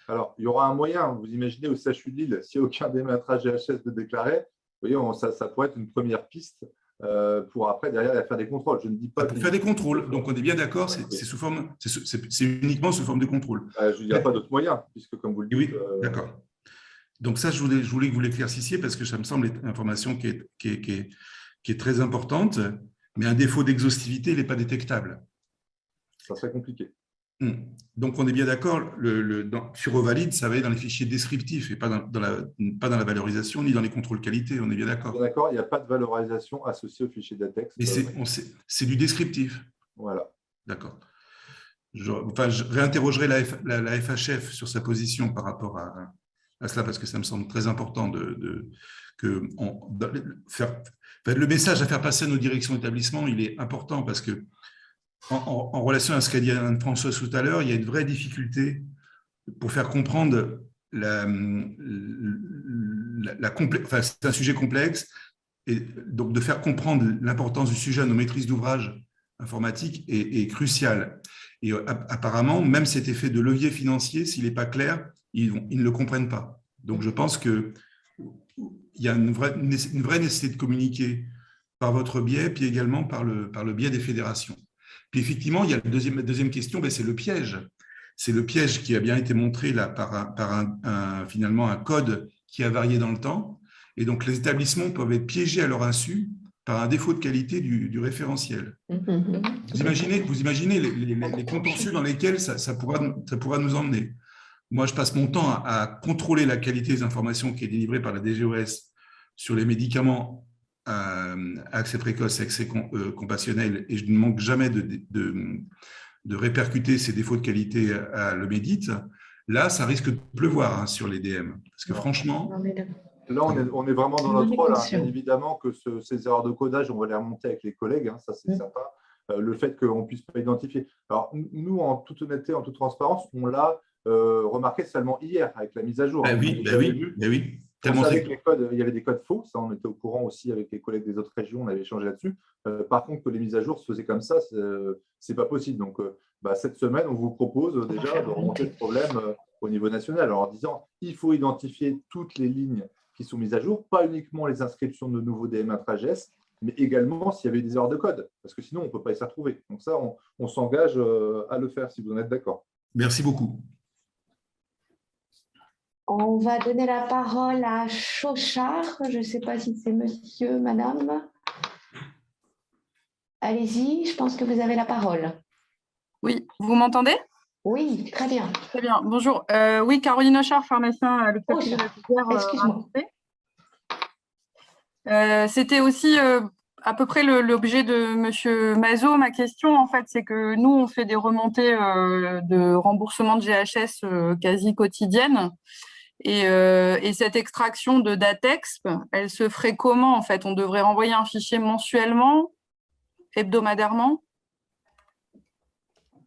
Alors, il y aura un moyen. Vous imaginez au CHU de Lille, si aucun des maîtres GHS ne déclarait, vous voyez, ça pourrait être une première piste pour après, derrière, faire des contrôles. Je ne dis pas pour faire des contrôles. Donc, on est bien d'accord, c'est uniquement sous forme de contrôle. Il n'y a pas d'autre moyen, puisque comme vous le dites… Oui, d'accord. Donc, ça, je voulais que vous l'éclaircissiez parce que ça me semble être une information qui est très importante, mais un défaut d'exhaustivité, il n'est pas détectable. Ça serait compliqué. Donc, on est bien d'accord, sur Ovalide, ça va être dans les fichiers descriptifs et pas dans la valorisation ni dans les contrôles qualité, on est bien d'accord. D'accord, il n'y a pas de valorisation associée au fichier d'ATEX. Mais c'est du descriptif. Voilà. D'accord. Je réinterrogerai la FHF sur sa position par rapport à cela, parce que ça me semble très important le message à faire passer à nos directions d'établissement, il est important parce que en relation à ce qu'a dit Anne-Françoise tout à l'heure, il y a une vraie difficulté pour faire comprendre c'est un sujet complexe, et donc de faire comprendre l'importance du sujet à nos maîtrises d'ouvrage informatique est crucial. Et apparemment, même cet effet de levier financier, s'il n'est pas clair, ils ne le comprennent pas. Donc, je pense qu'il y a une vraie nécessité de communiquer par votre biais, puis également par le biais des fédérations. Puis effectivement, il y a la deuxième question, c'est le piège. C'est le piège qui a bien été montré là, par finalement un code qui a varié dans le temps. Et donc, les établissements peuvent être piégés à leur insu par un défaut de qualité du référentiel. Vous imaginez les contentieux dans lesquels ça pourra nous emmener. Moi, je passe mon temps à contrôler la qualité des informations qui est délivrée par la DGOS sur les médicaments à accès précoce et accès compassionnel, et je ne manque jamais de répercuter ces défauts de qualité à l'Eumédite. Là, ça risque de pleuvoir sur les DM. Parce que franchement… Là, on est vraiment dans notre rôle. Bien évidemment que ces erreurs de codage, on va les remonter avec les collègues, ça c'est certain. Le fait qu'on ne puisse pas identifier. Alors, nous, en toute honnêteté, en toute transparence, on l'a remarqué seulement hier avec la mise à jour. Oui. On savait que les codes, il y avait des codes faux, ça on était au courant aussi avec les collègues des autres régions, on avait échangé là-dessus. Par contre, que les mises à jour se faisaient comme ça, c'est pas possible. Donc, cette semaine, on vous propose déjà de remonter le problème au niveau national en disant il faut identifier toutes les lignes qui sont mises à jour, pas uniquement les inscriptions de nouveaux DM intra-GS, mais également s'il y avait des erreurs de code, parce que sinon, on ne peut pas s'y retrouver. Donc ça, on s'engage à le faire, si vous en êtes d'accord. Merci beaucoup. On va donner la parole à Chauchard. Je ne sais pas si c'est monsieur, madame. Allez-y, je pense que vous avez la parole. Oui, vous m'entendez? Oui, très bien. Très bien, bonjour. Oui, Caroline Auchard, pharmacien à l'hôpital de la Filière. Excuse-moi. C'était aussi à peu près l'objet de monsieur Mazot. Ma question, en fait, c'est que nous, on fait des remontées de remboursement de GHS quasi quotidiennes. Et cette extraction de DATEXP, elle se ferait comment, en fait? On devrait renvoyer un fichier mensuellement, hebdomadairement?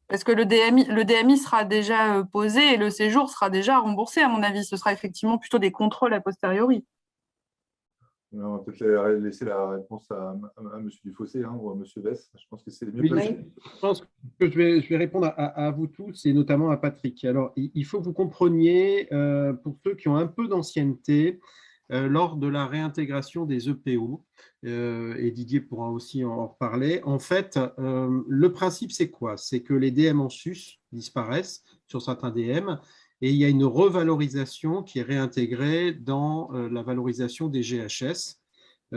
Parce que le DMI sera déjà posé et le séjour sera déjà remboursé, à mon avis. Ce sera effectivement plutôt des contrôles a posteriori. On va peut-être laisser la réponse à M. Dufossé ou à M. Bess. Je pense que c'est les mieux placés. Je pense que je vais répondre à vous tous et notamment à Patrick. Alors, il faut que vous compreniez, pour ceux qui ont un peu d'ancienneté, lors de la réintégration des EPO, et Didier pourra aussi en reparler, en fait, le principe, c'est quoi? C'est que les DM en sus disparaissent sur certains DM et il y a une revalorisation qui est réintégrée dans la valorisation des GHS.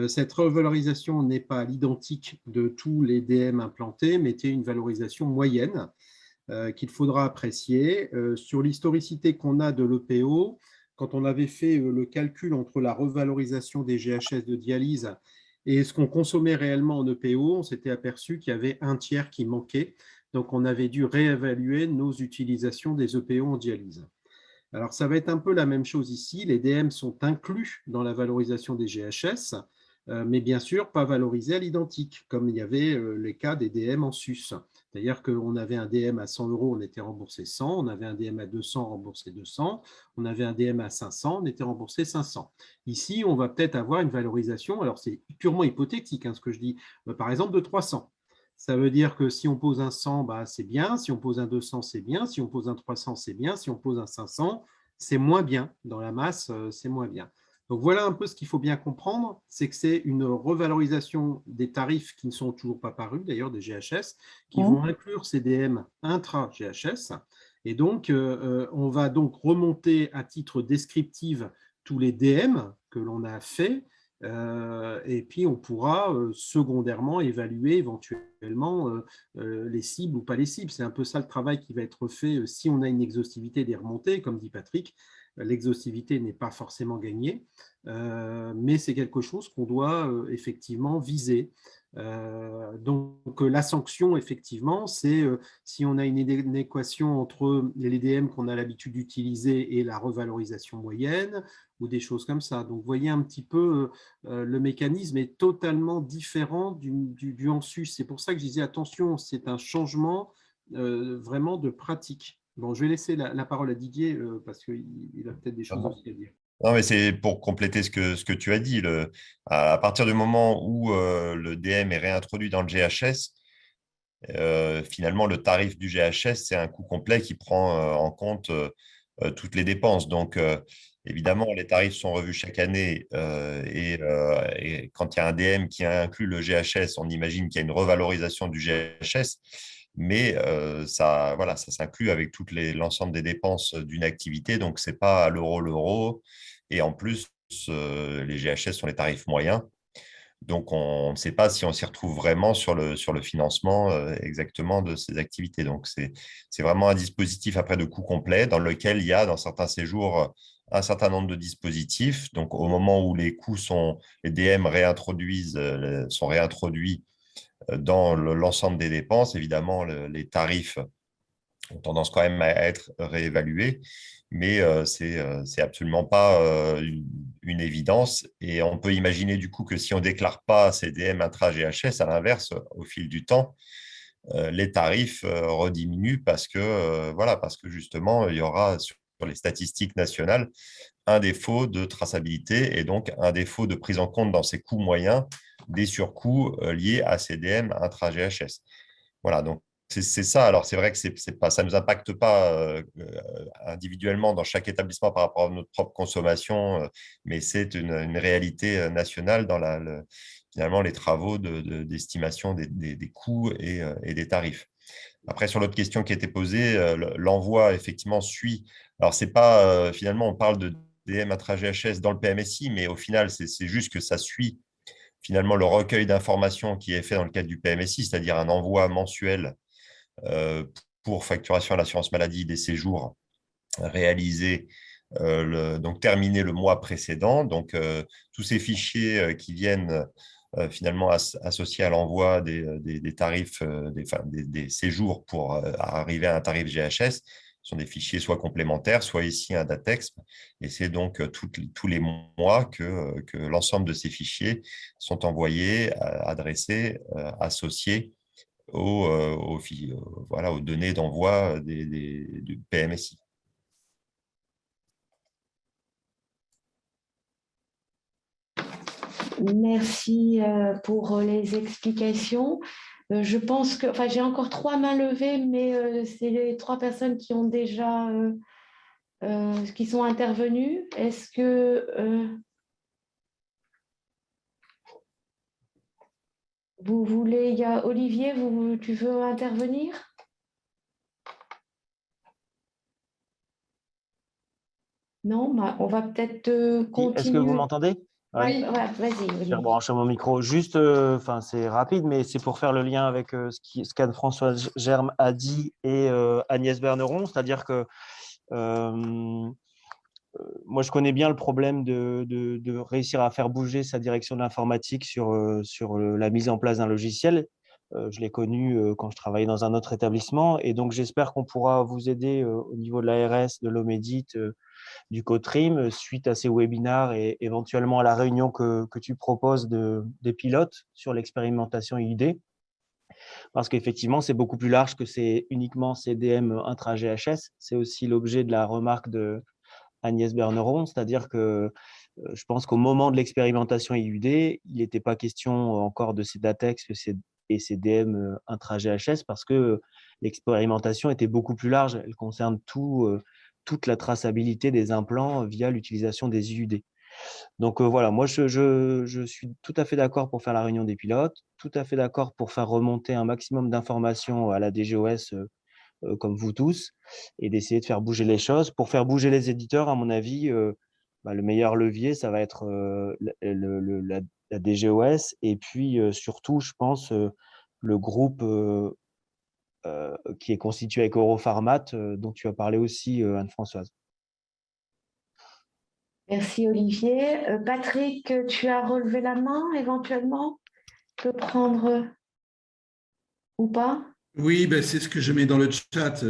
Cette revalorisation n'est pas l'identique de tous les DM implantés, mais est une valorisation moyenne qu'il faudra apprécier. Sur l'historicité qu'on a de l'EPO, quand on avait fait le calcul entre la revalorisation des GHS de dialyse et ce qu'on consommait réellement en EPO, on s'était aperçu qu'il y avait un tiers qui manquait. Donc, on avait dû réévaluer nos utilisations des EPO en dialyse. Alors, ça va être un peu la même chose ici. Les DM sont inclus dans la valorisation des GHS, mais bien sûr, pas valorisés à l'identique, comme il y avait les cas des DM en sus. C'est-à-dire qu'on avait un DM à 100 €, on était remboursé 100, on avait un DM à 200, remboursé 200, on avait un DM à 500, on était remboursé 500. Ici, on va peut-être avoir une valorisation, alors c'est purement hypothétique ce que je dis, par exemple de 300. Ça veut dire que si on pose un 100, c'est bien, si on pose un 200, c'est bien, si on pose un 300, c'est bien, si on pose un 500, c'est moins bien. Dans la masse, c'est moins bien. Donc voilà un peu ce qu'il faut bien comprendre, c'est que c'est une revalorisation des tarifs qui ne sont toujours pas parus, d'ailleurs des GHS, qui vont inclure ces DM intra-GHS. Et donc, on va donc remonter à titre descriptif tous les DM que l'on a fait, et puis on pourra secondairement évaluer éventuellement les cibles ou pas les cibles. C'est un peu ça le travail qui va être fait si on a une exhaustivité des remontées, comme dit Patrick. L'exhaustivité n'est pas forcément gagnée, mais c'est quelque chose qu'on doit effectivement viser. Donc la sanction, effectivement, c'est si on a une équation entre les DM qu'on a l'habitude d'utiliser et la revalorisation moyenne, ou des choses comme ça. Donc vous voyez un petit peu, le mécanisme est totalement différent du en sus. C'est pour ça que je disais attention, c'est un changement vraiment de pratique. Bon, je vais laisser la parole à Didier parce qu'il a peut-être des choses aussi à dire. Non, mais c'est pour compléter ce que tu as dit. À partir du moment où le DM est réintroduit dans le GHS, finalement, le tarif du GHS, c'est un coût complet qui prend en compte toutes les dépenses. Donc, évidemment, les tarifs sont revus chaque année et quand il y a un DM qui inclut le GHS, on imagine qu'il y a une revalorisation du GHS. Mais ça s'inclut avec l'ensemble des dépenses d'une activité, donc ce n'est pas à l'euro. Et en plus, les GHS sont les tarifs moyens. Donc, on ne sait pas si on s'y retrouve vraiment sur le financement exactement de ces activités. Donc, c'est vraiment un dispositif après de coût complet dans lequel il y a dans certains séjours un certain nombre de dispositifs. Donc, au moment où les DM sont réintroduits dans l'ensemble des dépenses, évidemment, les tarifs ont tendance quand même à être réévalués, mais c'est absolument pas une évidence. Et on peut imaginer du coup que si on ne déclare pas ces DM intra-GHS, à l'inverse, au fil du temps, les tarifs rediminuent parce que justement, il y aura sur les statistiques nationales un défaut de traçabilité et donc un défaut de prise en compte dans ces coûts moyens des surcoûts liés à ces DM intra-GHS. Voilà, donc c'est ça. Alors, c'est vrai que ça ne nous impacte pas individuellement dans chaque établissement par rapport à notre propre consommation, mais c'est une réalité nationale dans finalement les travaux d'estimation des coûts et des tarifs. Après, sur l'autre question qui a été posée, l'envoi, effectivement, suit. Alors, c'est pas, finalement, on parle de DM intra-GHS dans le PMSI, mais au final, c'est juste que ça suit finalement le recueil d'informations qui est fait dans le cadre du PMSI, c'est-à-dire un envoi mensuel pour facturation à l'assurance maladie des séjours réalisés, donc terminés le mois précédent. Donc, tous ces fichiers qui viennent finalement associés à l'envoi des tarifs, des séjours pour arriver à un tarif GHS, sont des fichiers soit complémentaires, soit ici un DATEXP. Et c'est donc tous les mois que l'ensemble de ces fichiers sont envoyés, adressés, associés aux données d'envoi du PMSI. Merci pour les explications. Je pense que, j'ai encore 3 mains levées, mais c'est les 3 personnes qui ont déjà, qui sont intervenues. Est-ce que vous voulez, il y a Olivier, tu veux intervenir? Non, on va peut-être continuer. Est-ce que vous m'entendez? Oui, vas-y. Je branche mon micro. Juste, c'est rapide, mais c'est pour faire le lien avec ce qu'Anne-Françoise Germe a dit et Agnès Berneron, c'est-à-dire que moi, je connais bien le problème de réussir à faire bouger sa direction de l'informatique sur la mise en place d'un logiciel. Je l'ai connu quand je travaillais dans un autre établissement. Et donc, j'espère qu'on pourra vous aider au niveau de l'ARS, de l'OMEDIT, du COTRIM, suite à ces webinaires et éventuellement à la réunion que tu proposes des pilotes sur l'expérimentation IUD. Parce qu'effectivement, c'est beaucoup plus large que c'est uniquement CDM intra-GHS. C'est aussi l'objet de la remarque de Agnès Berneron, c'est-à-dire que je pense qu'au moment de l'expérimentation IUD, il n'était pas question encore de ces DATEX et ces DM intra-GHS parce que l'expérimentation était beaucoup plus large. Elle concerne toute la traçabilité des implants via l'utilisation des IUD. Donc voilà, moi je suis tout à fait d'accord pour faire la réunion des pilotes, tout à fait d'accord pour faire remonter un maximum d'informations à la DGOS comme vous tous, et d'essayer de faire bouger les choses. Pour faire bouger les éditeurs, à mon avis, le meilleur levier, ça va être la DGOS, et puis surtout, je pense, le groupe qui est constitué avec Europharmat, dont tu as parlé aussi, Anne-Françoise. Merci Olivier. Patrick, tu as relevé la main éventuellement? Tu peux prendre ou pas? Oui, ben, c'est ce que je mets dans le chat.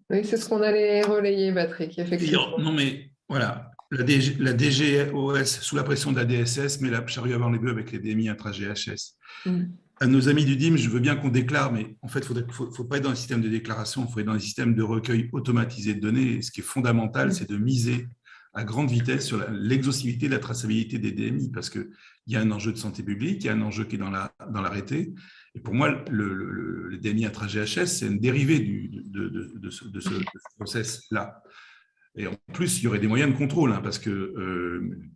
Oui, c'est ce qu'on allait relayer, Patrick, effectivement. Non, mais voilà, la DGOS, sous la pression de la DSS, met la charrue avant les bœufs avec les DMI intra-GHS. À nos amis du DIM, je veux bien qu'on déclare, mais en fait, il ne faut pas être dans le système de déclaration, il faut être dans le système de recueil automatisé de données. Et ce qui est fondamental, c'est de miser à grande vitesse sur l'exhaustivité de la traçabilité des DMI, parce qu'il y a un enjeu de santé publique, il y a un enjeu qui est dans l'arrêté. Et pour moi, le DMI intra-GHS, c'est une dérivée de ce process-là. Et en plus, il y aurait des moyens de contrôle, hein, parce que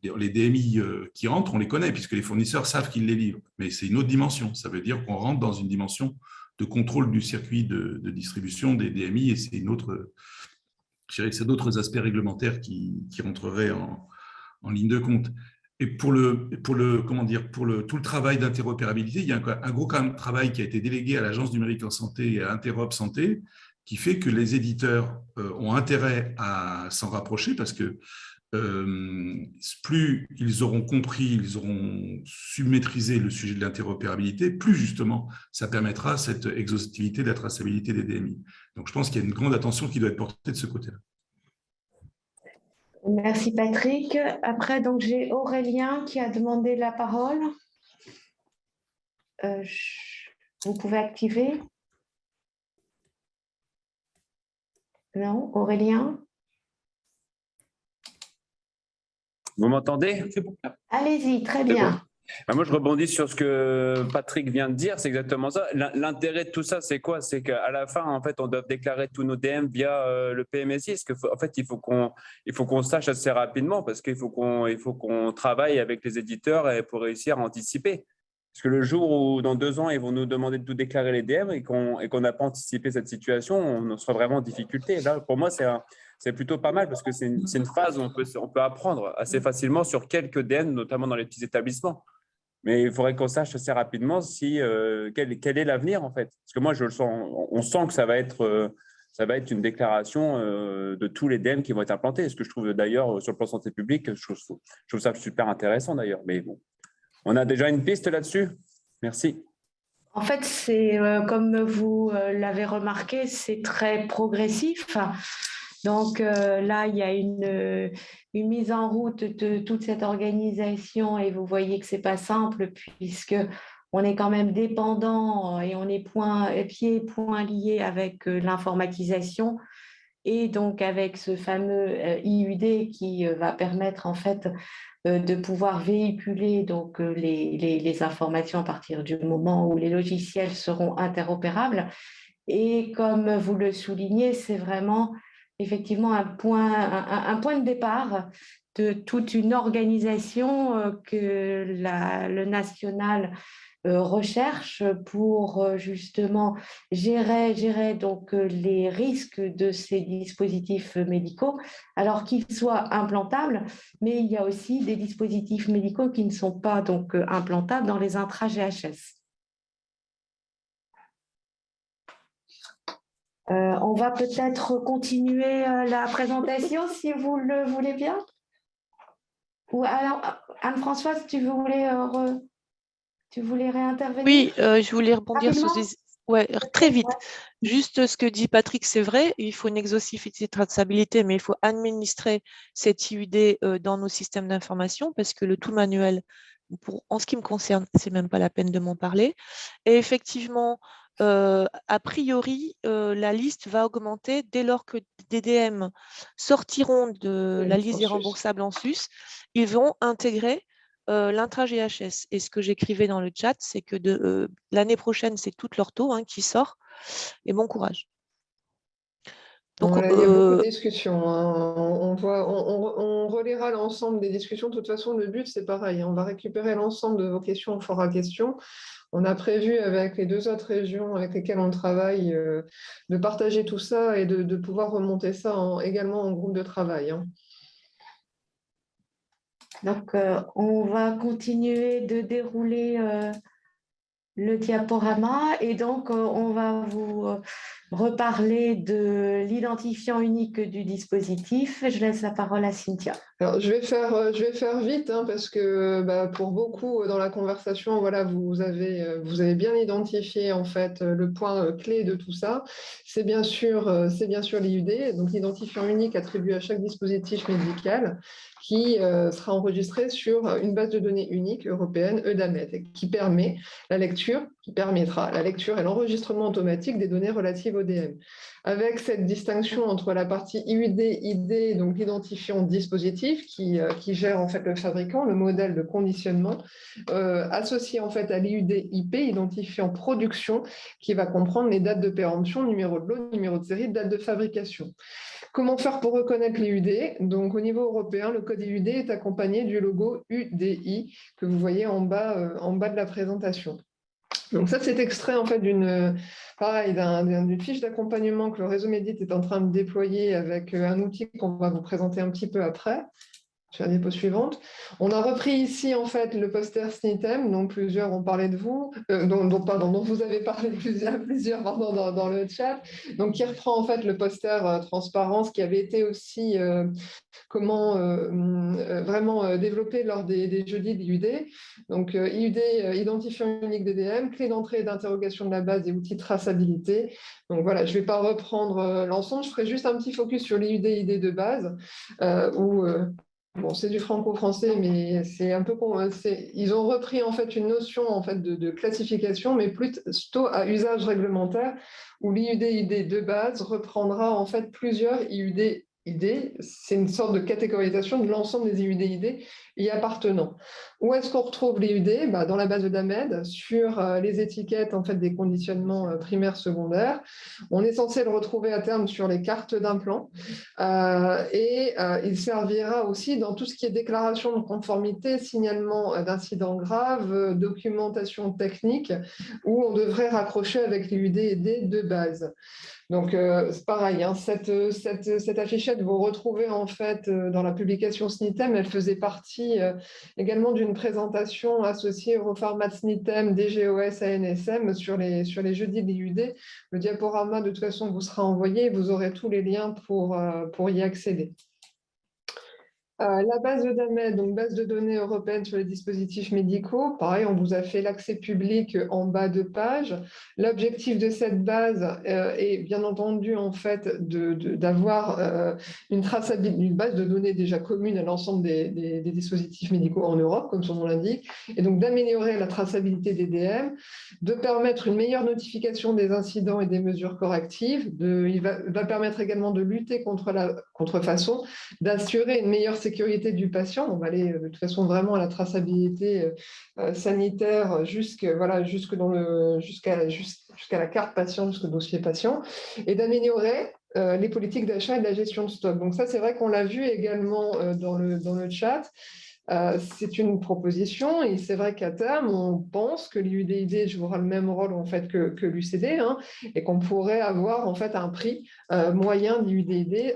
les DMI qui rentrent, on les connaît, puisque les fournisseurs savent qu'ils les livrent. Mais c'est une autre dimension. Ça veut dire qu'on rentre dans une dimension de contrôle du circuit de distribution des DMI, et c'est une autre... Je dirais que c'est d'autres aspects réglementaires qui rentreraient en ligne de compte. Et pour tout le travail d'interopérabilité, il y a un gros travail qui a été délégué à l'Agence numérique en santé et à Interop Santé, qui fait que les éditeurs ont intérêt à s'en rapprocher parce que plus ils auront compris, ils auront su-maîtriser le sujet de l'interopérabilité, plus justement ça permettra cette exhaustivité de la traçabilité des DMI. Donc je pense qu'il y a une grande attention qui doit être portée de ce côté-là. Merci Patrick. Après, donc j'ai Aurélien qui a demandé la parole. Vous pouvez activer. Non, Aurélien? Vous m'entendez? Allez-y, très bien. Moi, je rebondis sur ce que Patrick vient de dire, c'est exactement ça. L'intérêt de tout ça, c'est quoi? C'est qu'à la fin, en fait, on doit déclarer tous nos DM via le PMSI. En fait, il faut qu'on sache assez rapidement parce qu'il faut qu'on travaille avec les éditeurs pour réussir à anticiper. Parce que le jour où, dans 2 ans, ils vont nous demander de tout déclarer les DM et qu'on n'a pas anticipé cette situation, on sera vraiment en difficulté. Là, pour moi, c'est plutôt pas mal parce que c'est une phase où on peut apprendre assez facilement sur quelques DM, notamment dans les petits établissements. Mais il faudrait qu'on sache assez rapidement quel est l'avenir, en fait. Parce que moi, je le sens, on sent que ça va être une déclaration de tous les DM qui vont être implantés. Ce que je trouve d'ailleurs, sur le plan santé publique, je trouve ça super intéressant d'ailleurs. Mais bon, on a déjà une piste là-dessus. Merci. En fait, c'est comme vous l'avez remarqué, c'est très progressif. Donc là, il y a une mise en route de toute cette organisation et vous voyez que ce n'est pas simple puisque on est quand même dépendant et on est pieds et poings liés avec l'informatisation et donc avec ce fameux IUD qui va permettre en fait de pouvoir véhiculer donc les informations à partir du moment où les logiciels seront interopérables. Et comme vous le soulignez, c'est vraiment effectivement un point de départ de toute une organisation que le national recherche pour justement gérer donc les risques de ces dispositifs médicaux, alors qu'ils soient implantables, mais il y a aussi des dispositifs médicaux qui ne sont pas donc implantables dans les intra-GHS. On va peut-être continuer la présentation si vous le voulez bien. Ou alors, Anne-Françoise, tu voulais Tu voulais réintervenir? Oui, je voulais rebondir sur Rapidement. Ouais, très vite. Juste ce que dit Patrick, c'est vrai, il faut une exhaustivité de traçabilité, mais il faut administrer cette IUD dans nos systèmes d'information parce que le tout manuel, en ce qui me concerne, c'est même pas la peine de m'en parler. Et effectivement, a priori, la liste va augmenter dès lors que des DM sortiront de la liste des remboursables en sus, ils vont intégrer l'intra-GHS. Et ce que j'écrivais dans le chat, c'est que l'année prochaine, c'est toute leur taux qui sort. Et bon courage. Donc, il y a beaucoup de discussions. Hein. On relaiera l'ensemble des discussions. De toute façon, le but, c'est pareil. On va récupérer l'ensemble de vos questions au fora questions. On a prévu avec les 2 autres régions avec lesquelles on travaille de partager tout ça et de pouvoir remonter ça également en groupe de travail. Hein. Donc, on va continuer de dérouler le diaporama et donc on va vous reparler de l'identifiant unique du dispositif. Je laisse la parole à Cynthia. Alors, je vais faire vite parce que pour beaucoup dans la conversation, voilà, vous avez bien identifié en fait le point clé de tout ça. C'est bien sûr l'IUD, donc l'identifiant unique attribué à chaque dispositif médical qui sera enregistré sur une base de données unique européenne, EDAMED, qui permettra la lecture et l'enregistrement automatique des données relatives au DM. Avec cette distinction entre la partie IUD, ID, donc l'identifiant dispositif qui gère en fait le fabricant, le modèle de conditionnement, associé en fait à l'IUD IP, identifiant production, qui va comprendre les dates de péremption, numéro de lot, numéro de série, date de fabrication. Comment faire pour reconnaître l'IUD? Donc, au niveau européen, le code IUD est accompagné du logo UDI que vous voyez en bas de la présentation. Donc ça, c'est extrait en fait d'une fiche d'accompagnement que le réseau Médit est en train de déployer avec un outil qu'on va vous présenter un petit peu après. Sur la diapo suivante. On a repris ici en fait le poster SNITEM, dont plusieurs ont parlé de vous, dont vous avez parlé plusieurs dans le chat, donc qui reprend en fait le poster transparence qui avait été aussi vraiment développé lors des jeudis de l'IUD. Donc IUD, identifiant unique DDM, clé d'entrée et d'interrogation de la base et outils de traçabilité. Donc voilà, je ne vais pas reprendre l'ensemble, je ferai juste un petit focus sur l'IUD ID de base, où bon, c'est du franco-français, mais c'est un peu ils ont repris en fait une notion en fait de classification, mais plutôt à usage réglementaire, où l'IUD-ID de base reprendra en fait plusieurs IUD-ID. C'est une sorte de catégorisation de l'ensemble des IUD-ID y appartenant. Où est-ce qu'on retrouve l'IUD? Dans la base de DAMED, sur les étiquettes en fait des conditionnements primaires, secondaires. On est censé le retrouver à terme sur les cartes d'implant et il servira aussi dans tout ce qui est déclaration de conformité, signalement d'incidents graves, documentation technique, où on devrait raccrocher avec l'IUD-ID de base. Donc, c'est pareil, hein, cette affichette, vous retrouvez en fait dans la publication SNITEM, elle faisait partie également d'une présentation associée au format SNITEM, DGOS, ANSM sur les jeudis de l'IUD. Le diaporama, de toute façon, vous sera envoyé et vous aurez tous les liens pour y accéder. La base de DAMED, donc base de données européenne sur les dispositifs médicaux, pareil, on vous a fait l'accès public en bas de page. L'objectif de cette base est bien entendu en fait d'avoir une base de données déjà commune à l'ensemble des dispositifs médicaux en Europe, comme son nom l'indique, et donc d'améliorer la traçabilité des DM, de permettre une meilleure notification des incidents et des mesures correctives. Il va permettre également de lutter contre la contrefaçon, d'assurer une meilleure sécurité du patient. On va aller de toute façon vraiment à la traçabilité sanitaire jusqu'à la carte patient, jusqu'au dossier patient, et d'améliorer les politiques d'achat et de la gestion de stock. Donc ça, c'est vrai qu'on l'a vu également dans le chat. C'est une proposition et c'est vrai qu'à terme, on pense que l'IUD-ID jouera le même rôle en fait que l'UCD et qu'on pourrait avoir en fait un prix moyen d'IUD-ID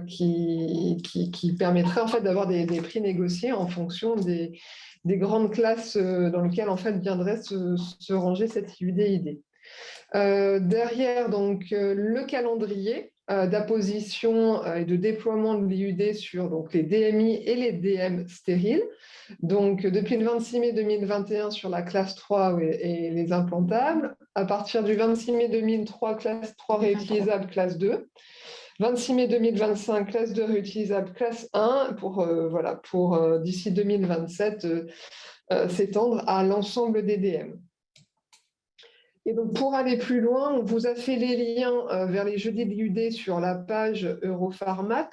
qui permettrait en fait d'avoir des prix négociés en fonction des grandes classes dans lesquelles en fait viendrait se ranger cette IUD-ID. Derrière, donc, le calendrier. d'apposition et de déploiement de l'IUD sur donc, les DMI et les DM stériles. Donc, depuis le 26 mai 2021 sur la classe 3 et les implantables. À partir du 26 mai 2003, classe 3 réutilisable, classe 2. 26 mai 2025, classe 2 réutilisable, classe 1, pour d'ici 2027 s'étendre à l'ensemble des DM. Et donc, pour aller plus loin, on vous a fait les liens vers les jeudis de l'IUD sur la page Europharmat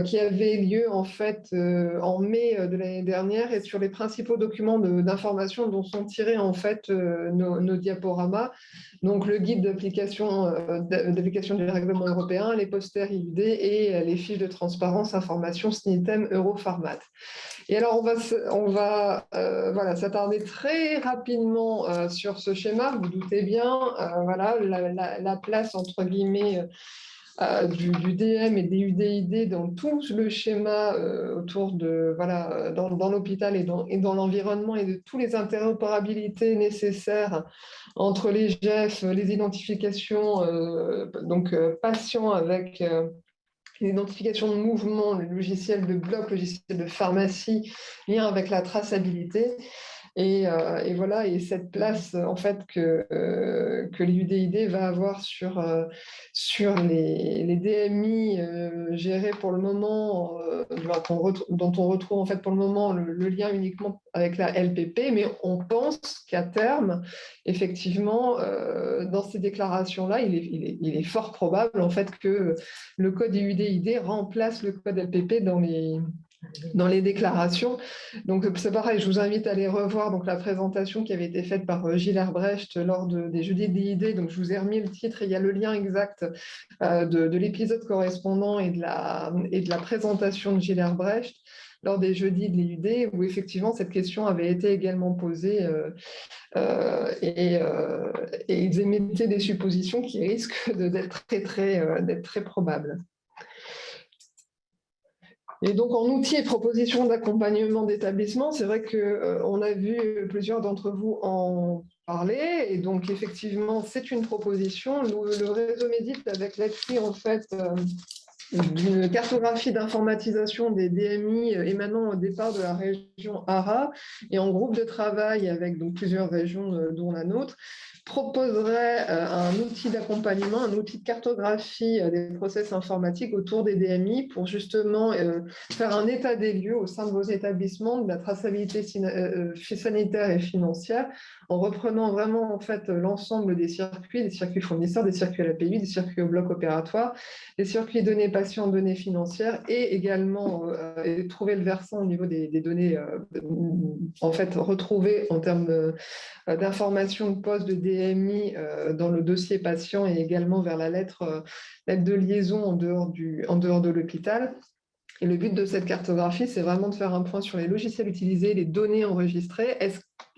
qui avait lieu en fait en mai de l'année dernière et sur les principaux documents d'information dont sont tirés en fait nos diaporamas. Donc, le guide d'application du règlement européen, les posters IUD et les fiches de transparence information SNITEM Europharmat. Et alors, on va s'attarder très rapidement sur ce schéma. Vous doutez bien, la place entre guillemets du DM et des UDID dans tout le schéma autour de dans l'hôpital et dans l'environnement et de toutes les interopérabilités nécessaires entre les GEF, les identifications patients avec l'identification de mouvement, le logiciel de bloc, le logiciel de pharmacie, lien avec la traçabilité. Et cette place en fait que l'IUDID va avoir sur les DMI gérés pour le moment, dont on retrouve en fait pour le moment le lien uniquement avec la LPP, mais on pense qu'à terme, effectivement, dans ces déclarations-là, il est fort probable en fait que le code IUDID remplace le code LPP dans les déclarations. Donc, c'est pareil, je vous invite à aller revoir donc, la présentation qui avait été faite par Gilles Herbrecht lors des jeudis de l'IUD. Donc, je vous ai remis le titre et il y a le lien exact de l'épisode correspondant et de la présentation de Gilles Herbrecht lors des jeudis de l'IUD, où effectivement cette question avait été également posée et ils émettaient des suppositions qui risquent d'être très probables. Et donc, en outils et propositions d'accompagnement d'établissement, c'est vrai qu'on a vu plusieurs d'entre vous en parler. Et donc, effectivement, c'est une proposition. Le réseau Médit, avec l'appui, en fait, d'une cartographie d'informatisation des DMI émanant au départ de la région ARA et en groupe de travail avec donc, plusieurs régions, dont la nôtre, proposerait un outil d'accompagnement, un outil de cartographie des process informatiques autour des DMI pour justement faire un état des lieux au sein de vos établissements de la traçabilité sanitaire et financière en reprenant vraiment en fait l'ensemble des circuits fournisseurs, des circuits à l'API, des circuits au bloc opératoire, des circuits données patients, données financières et également trouver le versant au niveau des données en fait retrouvées en termes d'informations de poste de DMI dans le dossier patient et également vers la lettre de liaison en dehors de l'hôpital. Et le but de cette cartographie, c'est vraiment de faire un point sur les logiciels utilisés, les données enregistrées.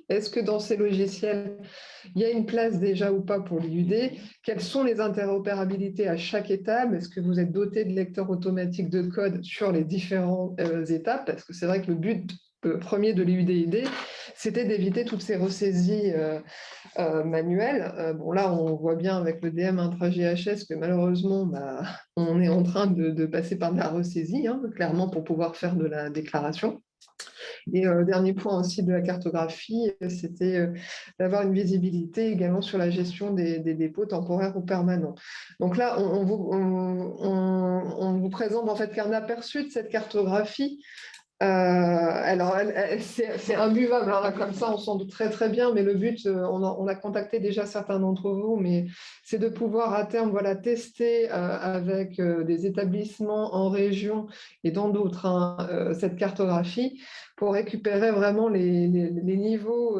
Est-ce que dans ces logiciels, il y a une place déjà ou pas pour l'IUD? Quelles sont les interopérabilités à chaque étape? Est-ce que vous êtes doté de lecteurs automatiques de code sur les différentes étapes? Parce que c'est vrai que le but premier de l'IUDID, c'était d'éviter toutes ces ressaisies manuelles. Bon, là, on voit bien avec le DM intra-GHS que malheureusement, on est en train de passer par de la ressaisie, clairement, pour pouvoir faire de la déclaration. Et dernier point aussi de la cartographie, c'était d'avoir une visibilité également sur la gestion des dépôts temporaires ou permanents. Donc là, on vous présente en fait qu'un aperçu de cette cartographie. Alors, c'est imbuvable, comme ça on s'en doute très très bien, mais le but, on a contacté déjà certains d'entre vous, mais c'est de pouvoir à terme tester avec des établissements en région et dans d'autres cette cartographie pour récupérer vraiment les niveaux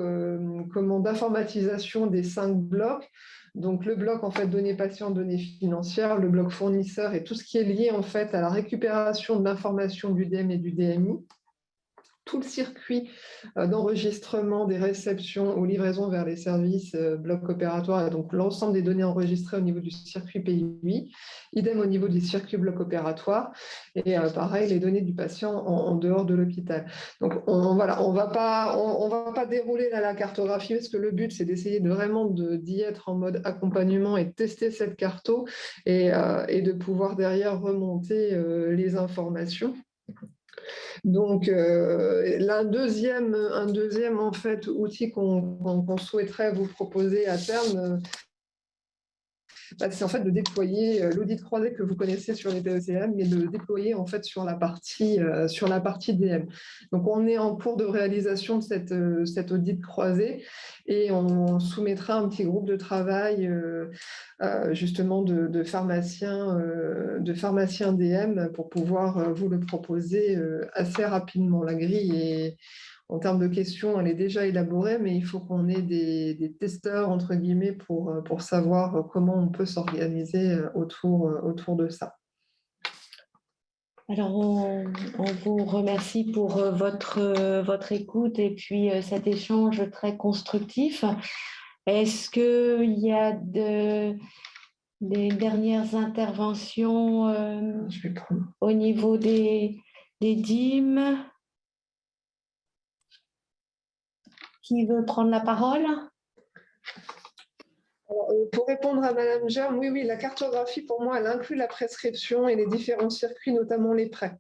d'informatisation des 5 blocs. Donc, le bloc en fait données patients, données financières, le bloc fournisseur et tout ce qui est lié en fait à la récupération de l'information du DM et du DMI. tout le circuit d'enregistrement des réceptions ou livraisons vers les services blocs opératoires, et donc l'ensemble des données enregistrées au niveau du circuit PUI, idem au niveau du circuit bloc opératoire, et pareil, les données du patient en dehors de l'hôpital. Donc voilà, on va pas dérouler la cartographie, parce que le but, c'est d'essayer d'y être en mode accompagnement et de tester cette carto et de pouvoir derrière remonter les informations. Donc, un deuxième en fait, outil qu'on souhaiterait vous proposer à terme, c'est en fait de déployer l'audit croisé que vous connaissez sur les PECM, mais de le déployer en fait sur la partie DM. Donc, on est en cours de réalisation de cet audit croisé et on soumettra un petit groupe de travail justement de pharmaciens DM pour pouvoir vous le proposer assez rapidement. La grille en termes de questions, elle est déjà élaborée, mais il faut qu'on ait des testeurs, entre guillemets, pour savoir comment on peut s'organiser autour de ça. Alors, on vous remercie pour votre écoute et puis cet échange très constructif. Est-ce qu'il y a des dernières interventions au niveau des DIM? Qui veut prendre la parole? Alors, pour répondre à Madame Germe, oui, la cartographie, pour moi, elle inclut la prescription et les différents circuits, notamment les prêts.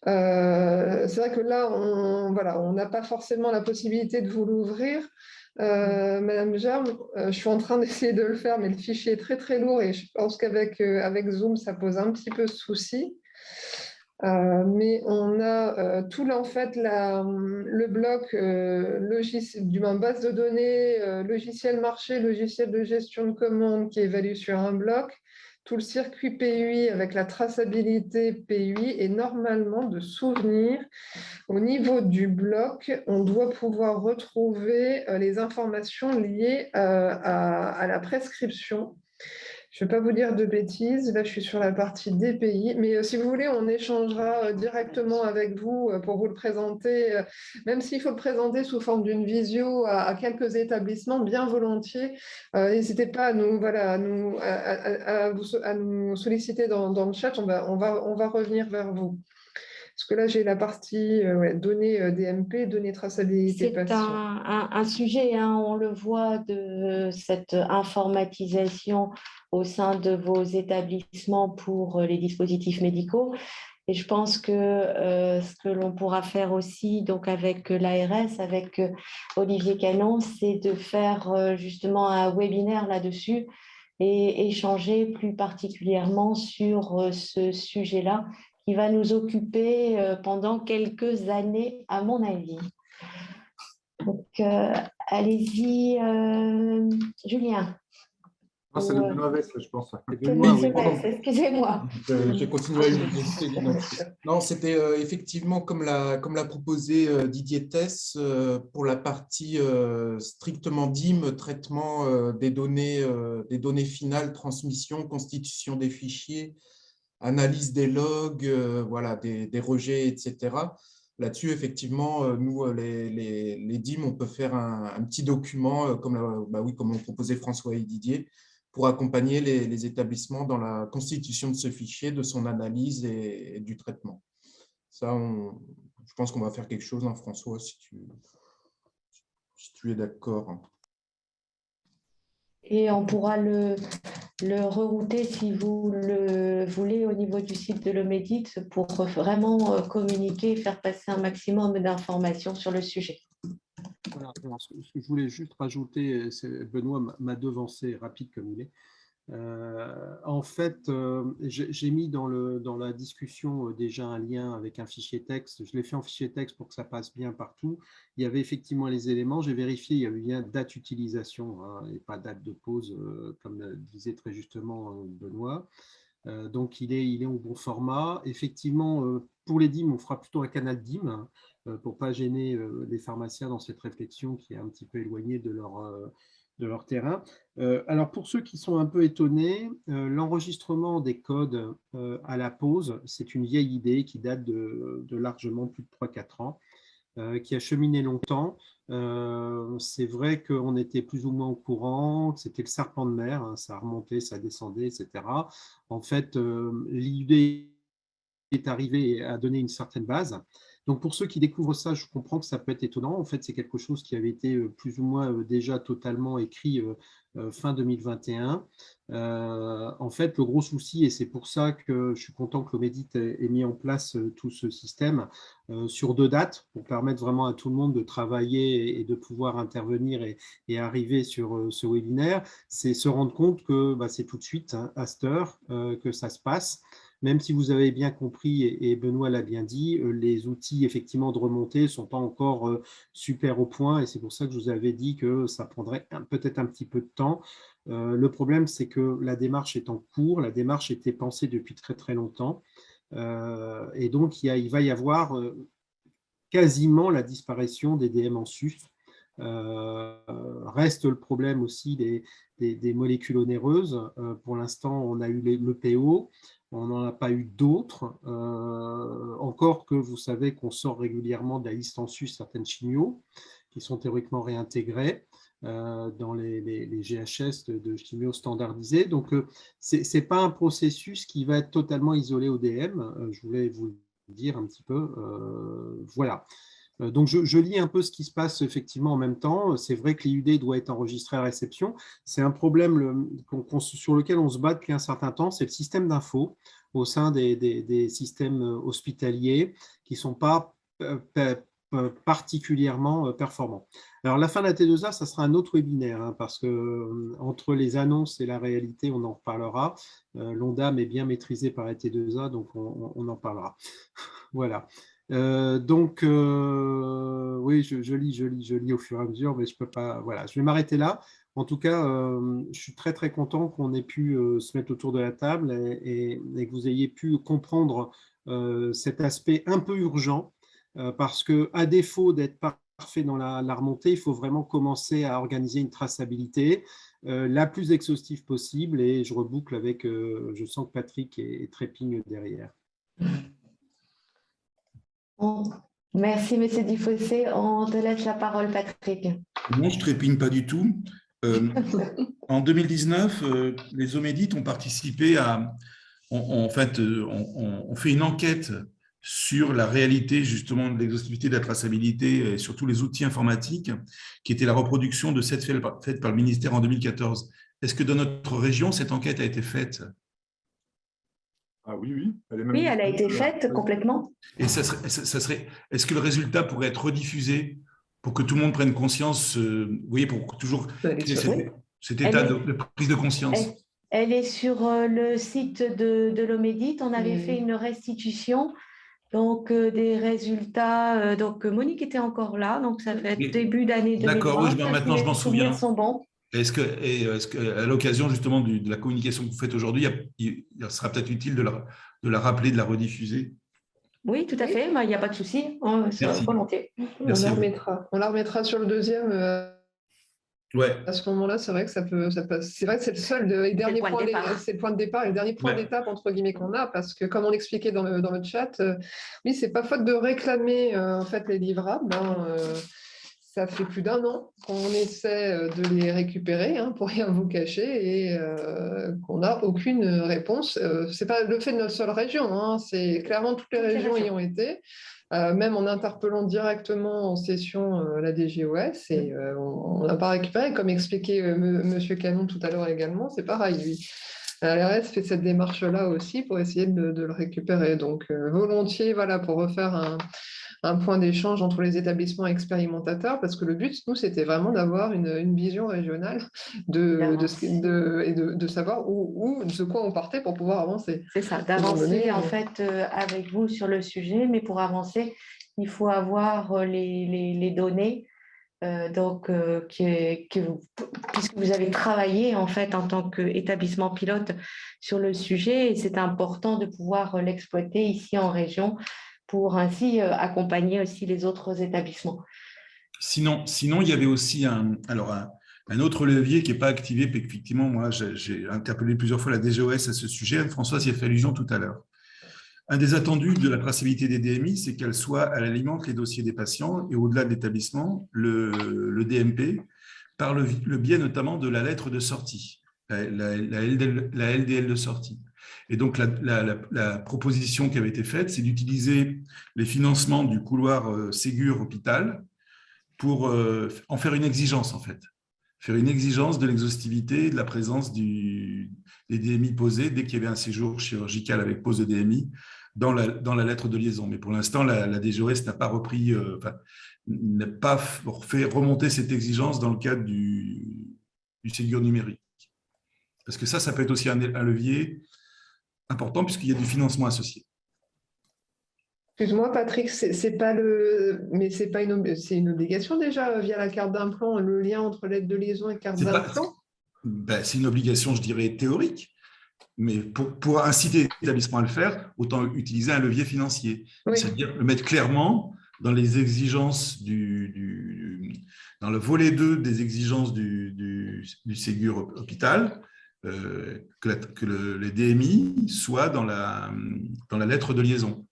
C'est vrai que là, on n'a pas forcément la possibilité de vous l'ouvrir. Madame Germe, je suis en train d'essayer de le faire, mais le fichier est très, très lourd et je pense qu'avec Zoom, ça pose un petit peu de souci. Mais on a tout en fait le bloc base de données, logiciel marché, logiciel de gestion de commande qui évalue sur un bloc, tout le circuit PUI avec la traçabilité PUI et normalement de souvenir au niveau du bloc, on doit pouvoir retrouver les informations liées à la prescription. Je ne vais pas vous dire de bêtises, là je suis sur la partie DPI, mais si vous voulez, on échangera directement avec vous pour vous le présenter, même s'il faut le présenter sous forme d'une visio à quelques établissements, bien volontiers. N'hésitez pas à nous solliciter dans le chat, on va revenir vers vous. Parce que là, j'ai la partie données DMP, données traçabilité patient. C'est un sujet, on le voit, de cette informatisation au sein de vos établissements pour les dispositifs médicaux. Et je pense que ce que l'on pourra faire aussi donc avec l'ARS, avec Olivier Canon, c'est de faire justement un webinaire là-dessus et échanger plus particulièrement sur ce sujet-là qui va nous occuper pendant quelques années, à mon avis. Donc, allez-y, Julien. C'est le Benoît Vest, je pense. Excusez-moi. Je continue à utiliser les notes. Non, c'était effectivement, comme l'a proposé Didier Tess, pour la partie strictement DIM, traitement des données finales, transmission, constitution des fichiers, analyse des logs, des rejets, etc. Là-dessus, effectivement, nous, les DIM, on peut faire un petit document, comme l'ont proposé François et Didier, pour accompagner les établissements dans la constitution de ce fichier, de son analyse et du traitement. Ça, je pense qu'on va faire quelque chose, François, si tu es d'accord. Et on pourra le rerouter, si vous le voulez, au niveau du site de l'Omedit pour vraiment communiquer et faire passer un maximum d'informations sur le sujet. Voilà. Alors, ce que je voulais juste rajouter, Benoît m'a devancé, rapide comme il est. En fait, j'ai mis dans la discussion déjà un lien avec un fichier texte. Je l'ai fait en fichier texte pour que ça passe bien partout. Il y avait effectivement les éléments. J'ai vérifié, il y avait bien date utilisation et pas date de pause, comme disait très justement Benoît. Donc, il est au bon format. Effectivement, pour les DIM, on fera plutôt un canal DIM pour ne pas gêner les pharmaciens dans cette réflexion qui est un petit peu éloignée de leur terrain. Alors, pour ceux qui sont un peu étonnés, l'enregistrement des codes à la pause, c'est une vieille idée qui date de largement plus de 3-4 ans. qui a cheminé longtemps. C'est vrai qu'on était plus ou moins au courant, que c'était le serpent de mer, hein, ça remontait, ça descendait, etc. En fait, l'idée est arrivée à donner une certaine base. Donc, pour ceux qui découvrent ça, je comprends que ça peut être étonnant. En fait, c'est quelque chose qui avait été plus ou moins déjà totalement écrit fin 2021. En fait, le gros souci, et c'est pour ça que je suis content que l'Omédit ait mis en place tout ce système sur 2 dates pour permettre vraiment à tout le monde de travailler et de pouvoir intervenir et arriver sur ce webinaire, c'est se rendre compte que c'est tout de suite, hein, à cette heure, que ça se passe. Même si vous avez bien compris, et Benoît l'a bien dit, les outils effectivement de remontée ne sont pas encore super au point, et c'est pour ça que je vous avais dit que ça prendrait peut-être un petit peu de temps. Le problème, c'est que la démarche est en cours, la démarche était pensée depuis très très longtemps, et donc il va y avoir quasiment la disparition des DM en sus. Reste le problème aussi des molécules onéreuses. Pour l'instant, on a eu le PO, on n'en a pas eu d'autres. Encore que vous savez qu'on sort régulièrement de la liste en sus certaines chimios qui sont théoriquement réintégrées dans les GHS de chimio standardisés. Donc, ce n'est pas un processus qui va être totalement isolé au DM. Je voulais vous le dire un petit peu. Voilà. Donc, je lis un peu ce qui se passe effectivement en même temps. C'est vrai que l'IUD doit être enregistré à réception. C'est un problème sur lequel on se bat depuis un certain temps. C'est le système d'info au sein des systèmes hospitaliers qui ne sont pas particulièrement performants. Alors, la fin de la T2A, ça sera un autre webinaire, hein, parce que entre les annonces et la réalité, on en reparlera. L'ONDAM est bien maîtrisé par la T2A, donc on en parlera. Voilà. Oui, je lis au fur et à mesure, mais je peux pas. Voilà, je vais m'arrêter là. En tout cas, je suis très très content qu'on ait pu se mettre autour de la table et que vous ayez pu comprendre cet aspect un peu urgent, parce que à défaut d'être parfait dans la remontée, il faut vraiment commencer à organiser une traçabilité la plus exhaustive possible. Et je reboucle avec, je sens que Patrick et trépigne derrière. Merci, M. Dufossé. On te laisse la parole, Patrick. Non, je ne trépigne pas du tout. En 2019, les Omédit ont participé à… On fait une enquête sur la réalité justement de l'exhaustivité, de la traçabilité et surtout les outils informatiques, qui était la reproduction de cette faite par le ministère en 2014. Est-ce que dans notre région, cette enquête a été faite ? Ah oui. Oui, elle a été faite complètement. Et est-ce que le résultat pourrait être rediffusé pour que tout le monde prenne conscience, vous voyez, pour toujours cet état de prise de conscience? Elle est sur le site de l'Omédit. On avait fait une restitution donc des résultats. Donc Monique était encore là, donc ça fait début d'année 2020. D'accord, oui, maintenant je m'en souviens. Sont bons. Est-ce qu'à l'occasion justement de la communication que vous faites aujourd'hui, il sera peut-être utile de la rappeler, de la rediffuser? Oui, tout à fait, il n'y a pas de souci, volontiers. On la remettra sur le deuxième. Ouais. À ce moment-là, c'est vrai que ça passe. C'est vrai que c'est le seul dernier point de départ et le dernier point d'étape entre guillemets qu'on a, parce que comme on l'expliquait dans le chat, oui, c'est pas faute de réclamer en fait les livrables. Ça fait plus d'1 an qu'on essaie de les récupérer, hein, pour rien vous cacher, et qu'on n'a aucune réponse. Ce n'est pas le fait de notre seule région, hein, c'est clairement toutes les régions y ont été, même en interpellant directement en session la DGOS, et on n'a pas récupéré, comme expliquait M. Canon tout à l'heure également, c'est pareil, lui. L'ARS fait cette démarche-là aussi pour essayer de le récupérer. Donc, volontiers, voilà, pour refaire un point d'échange entre les établissements expérimentateurs, parce que le but, nous, c'était vraiment d'avoir une vision régionale de savoir de quoi on partait pour pouvoir avancer. C'est ça, d'avancer en fait avec vous sur le sujet, mais pour avancer, il faut avoir les données. Puisque vous avez travaillé en fait en tant qu'établissement pilote sur le sujet, et c'est important de pouvoir l'exploiter ici en région pour ainsi accompagner aussi les autres établissements. Sinon, il y avait aussi un autre levier qui n'est pas activé, puis effectivement, moi, j'ai interpellé plusieurs fois la DGOS à ce sujet. Françoise y a fait allusion tout à l'heure. Un des attendus de la traçabilité des DMI, c'est qu'elle alimente les dossiers des patients et au-delà de l'établissement, le DMP, par le biais notamment de la lettre de sortie, la LDL de sortie. Et donc, la proposition qui avait été faite, c'est d'utiliser les financements du couloir Ségur-Hôpital pour en faire une exigence, en fait. Faire une exigence de l'exhaustivité, de la présence des DMI posés dès qu'il y avait un séjour chirurgical avec pose de DMI dans la lettre de liaison. Mais pour l'instant, la DGOS n'a pas n'a pas fait remonter cette exigence dans le cadre du Ségur numérique. Parce que ça peut être aussi un levier important puisqu'il y a du financement associé. Excuse-moi, Patrick, c'est une obligation déjà via la carte d'implant, le lien entre lettre de liaison et carte d'implant? C'est une obligation, je dirais, théorique, mais pour inciter l'établissement à le faire, autant utiliser un levier financier, oui. C'est-à-dire le mettre clairement dans les exigences dans le volet 2 des exigences du Ségur Hôpital, que les DMI soient dans la lettre de liaison.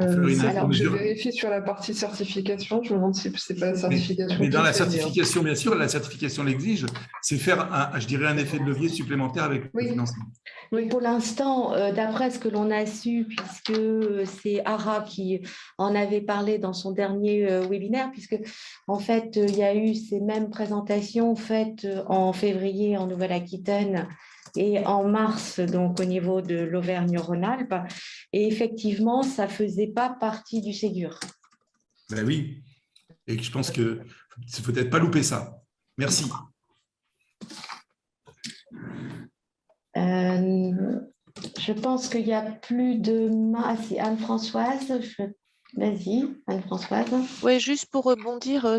Alors, je vérifie sur la partie certification, je me demande si ce n'est pas la certification. Mais dans la certification, bien sûr, la certification l'exige, c'est faire, je dirais, un effet de levier supplémentaire avec le financement. Oui, pour l'instant, d'après ce que l'on a su, puisque c'est ARA qui en avait parlé dans son dernier webinaire, puisque en fait, il y a eu ces mêmes présentations faites en février en Nouvelle-Aquitaine et en mars, donc au niveau de l'Auvergne-Rhône-Alpes. Et effectivement, ça ne faisait pas partie du Ségur. Ben oui, et je pense qu'il ne faut peut-être pas louper ça. Merci. Je pense qu'il n'y a plus de main. Ah, si, Anne-Françoise, vas-y, Anne-Françoise. Oui, juste pour rebondir.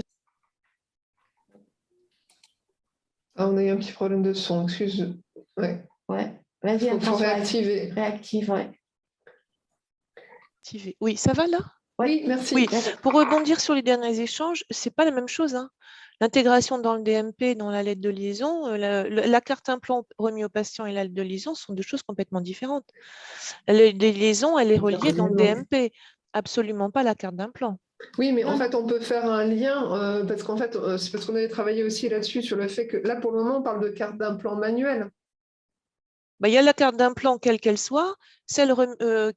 On a eu un petit problème de son, excuse. Ouais. Vas-y, il faut réactiver. Réactive, ouais. Oui, ça va là? Oui, merci. Oui, pour rebondir sur les derniers échanges, ce n'est pas la même chose. Hein. L'intégration dans le DMP, dans la lettre de liaison, la carte implant remis au patient et la lettre de liaison sont deux choses complètement différentes. La lettre de liaison, elle est reliée dans le DMP, absolument pas la carte d'implant. Oui, mais en fait, on peut faire un lien, parce qu'en fait, c'est parce qu'on avait travaillé aussi là-dessus, sur le fait que là, pour le moment, on parle de carte d'implant manuelle. Il y a la carte d'implant, quelle qu'elle soit, celle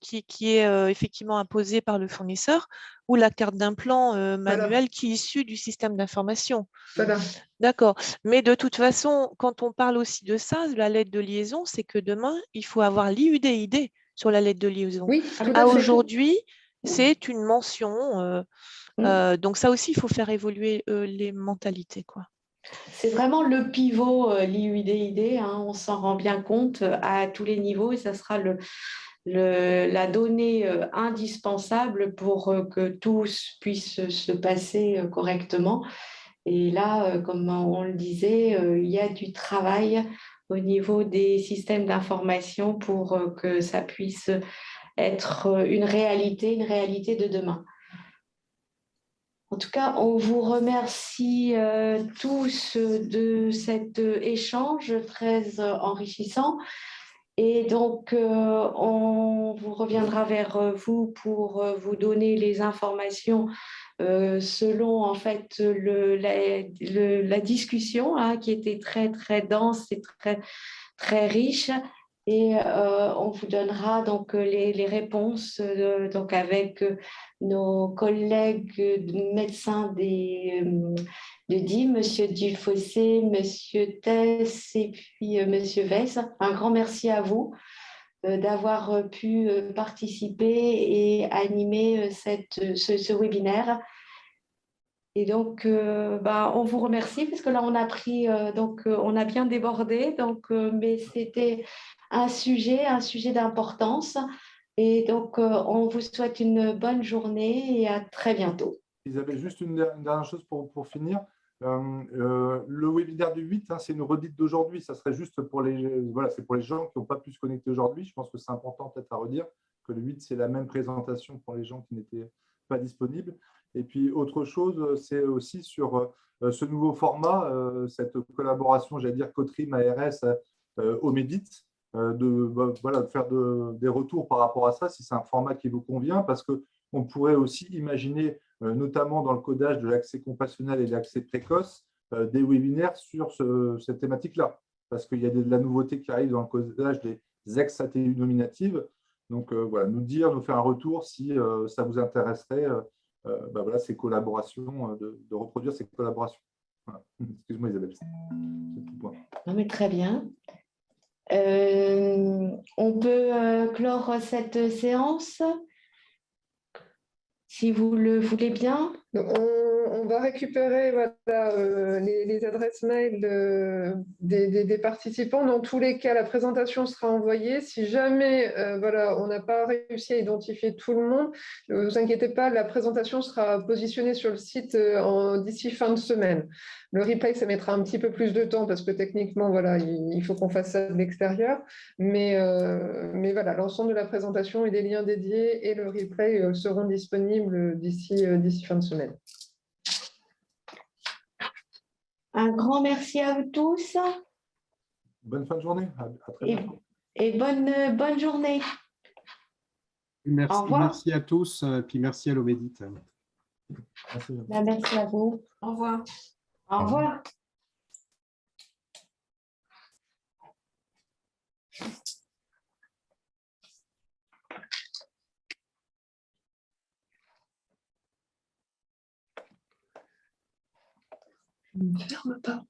qui est effectivement imposée par le fournisseur, ou la carte d'implant manuelle qui est issue du système d'information. Voilà. D'accord. Mais de toute façon, quand on parle aussi de ça, la lettre de liaison, c'est que demain, il faut avoir l'IUD-ID sur la lettre de liaison. Oui, aujourd'hui, c'est une mention. Donc ça aussi, il faut faire évoluer les mentalités, quoi. C'est vraiment le pivot, l'IUD-ID, hein, on s'en rend bien compte à tous les niveaux et ça sera la donnée indispensable pour que tout puisse se passer correctement. Et là, comme on le disait, il y a du travail au niveau des systèmes d'information pour que ça puisse être une réalité de demain. En tout cas, on vous remercie tous de cet échange très enrichissant. Et donc, on vous reviendra vers vous pour vous donner les informations selon en fait la discussion hein, qui était très, très dense et très, très riche. Et on vous donnera donc les réponses donc avec nos collègues médecins de DIM, M. Dulfossé, M. Tess et puis M. Weiss. Un grand merci à vous d'avoir pu participer et animer ce webinaire. Et donc, on vous remercie parce que là, on a pris, on a bien débordé, mais c'était un sujet d'importance. Et donc, on vous souhaite une bonne journée et à très bientôt. Isabelle, juste une dernière chose pour finir. Le webinaire du 8, hein, c'est une redite d'aujourd'hui. Ça serait juste pour les gens qui n'ont pas pu se connecter aujourd'hui. Je pense que c'est important peut-être à redire que le 8, c'est la même présentation pour les gens qui n'étaient pas disponibles. Et puis, autre chose, c'est aussi sur ce nouveau format, cette collaboration, j'allais dire, Cotrim, ARS, Omedit, de faire des retours par rapport à ça, si c'est un format qui vous convient, parce qu'on pourrait aussi imaginer, notamment dans le codage de l'accès compassionnel et de l'accès précoce, des webinaires sur cette thématique-là, parce qu'il y a de la nouveauté qui arrive dans le codage des ex-ATU nominatives. Donc, voilà, nous faire un retour si ça vous intéresserait, ces collaborations, de reproduire ces collaborations. Voilà. Excuse-moi, Isabelle. Non, mais très bien. On peut clore cette séance, si vous le voulez bien. On va récupérer les adresses mail des participants. Dans tous les cas, la présentation sera envoyée. Si jamais on n'a pas réussi à identifier tout le monde, ne vous inquiétez pas, la présentation sera positionnée sur le site d'ici fin de semaine. Le replay, ça mettra un petit peu plus de temps parce que techniquement, il faut qu'on fasse ça de l'extérieur. Mais voilà, l'ensemble de la présentation et des liens dédiés et le replay seront disponibles d'ici fin de semaine. Un grand merci à vous tous. Bonne fin de journée. À très bientôt. Et bonne journée. Merci, au revoir. Merci à tous, puis merci à l'Omédit. Merci à vous. Au revoir. Au revoir. Je ne ferme pas.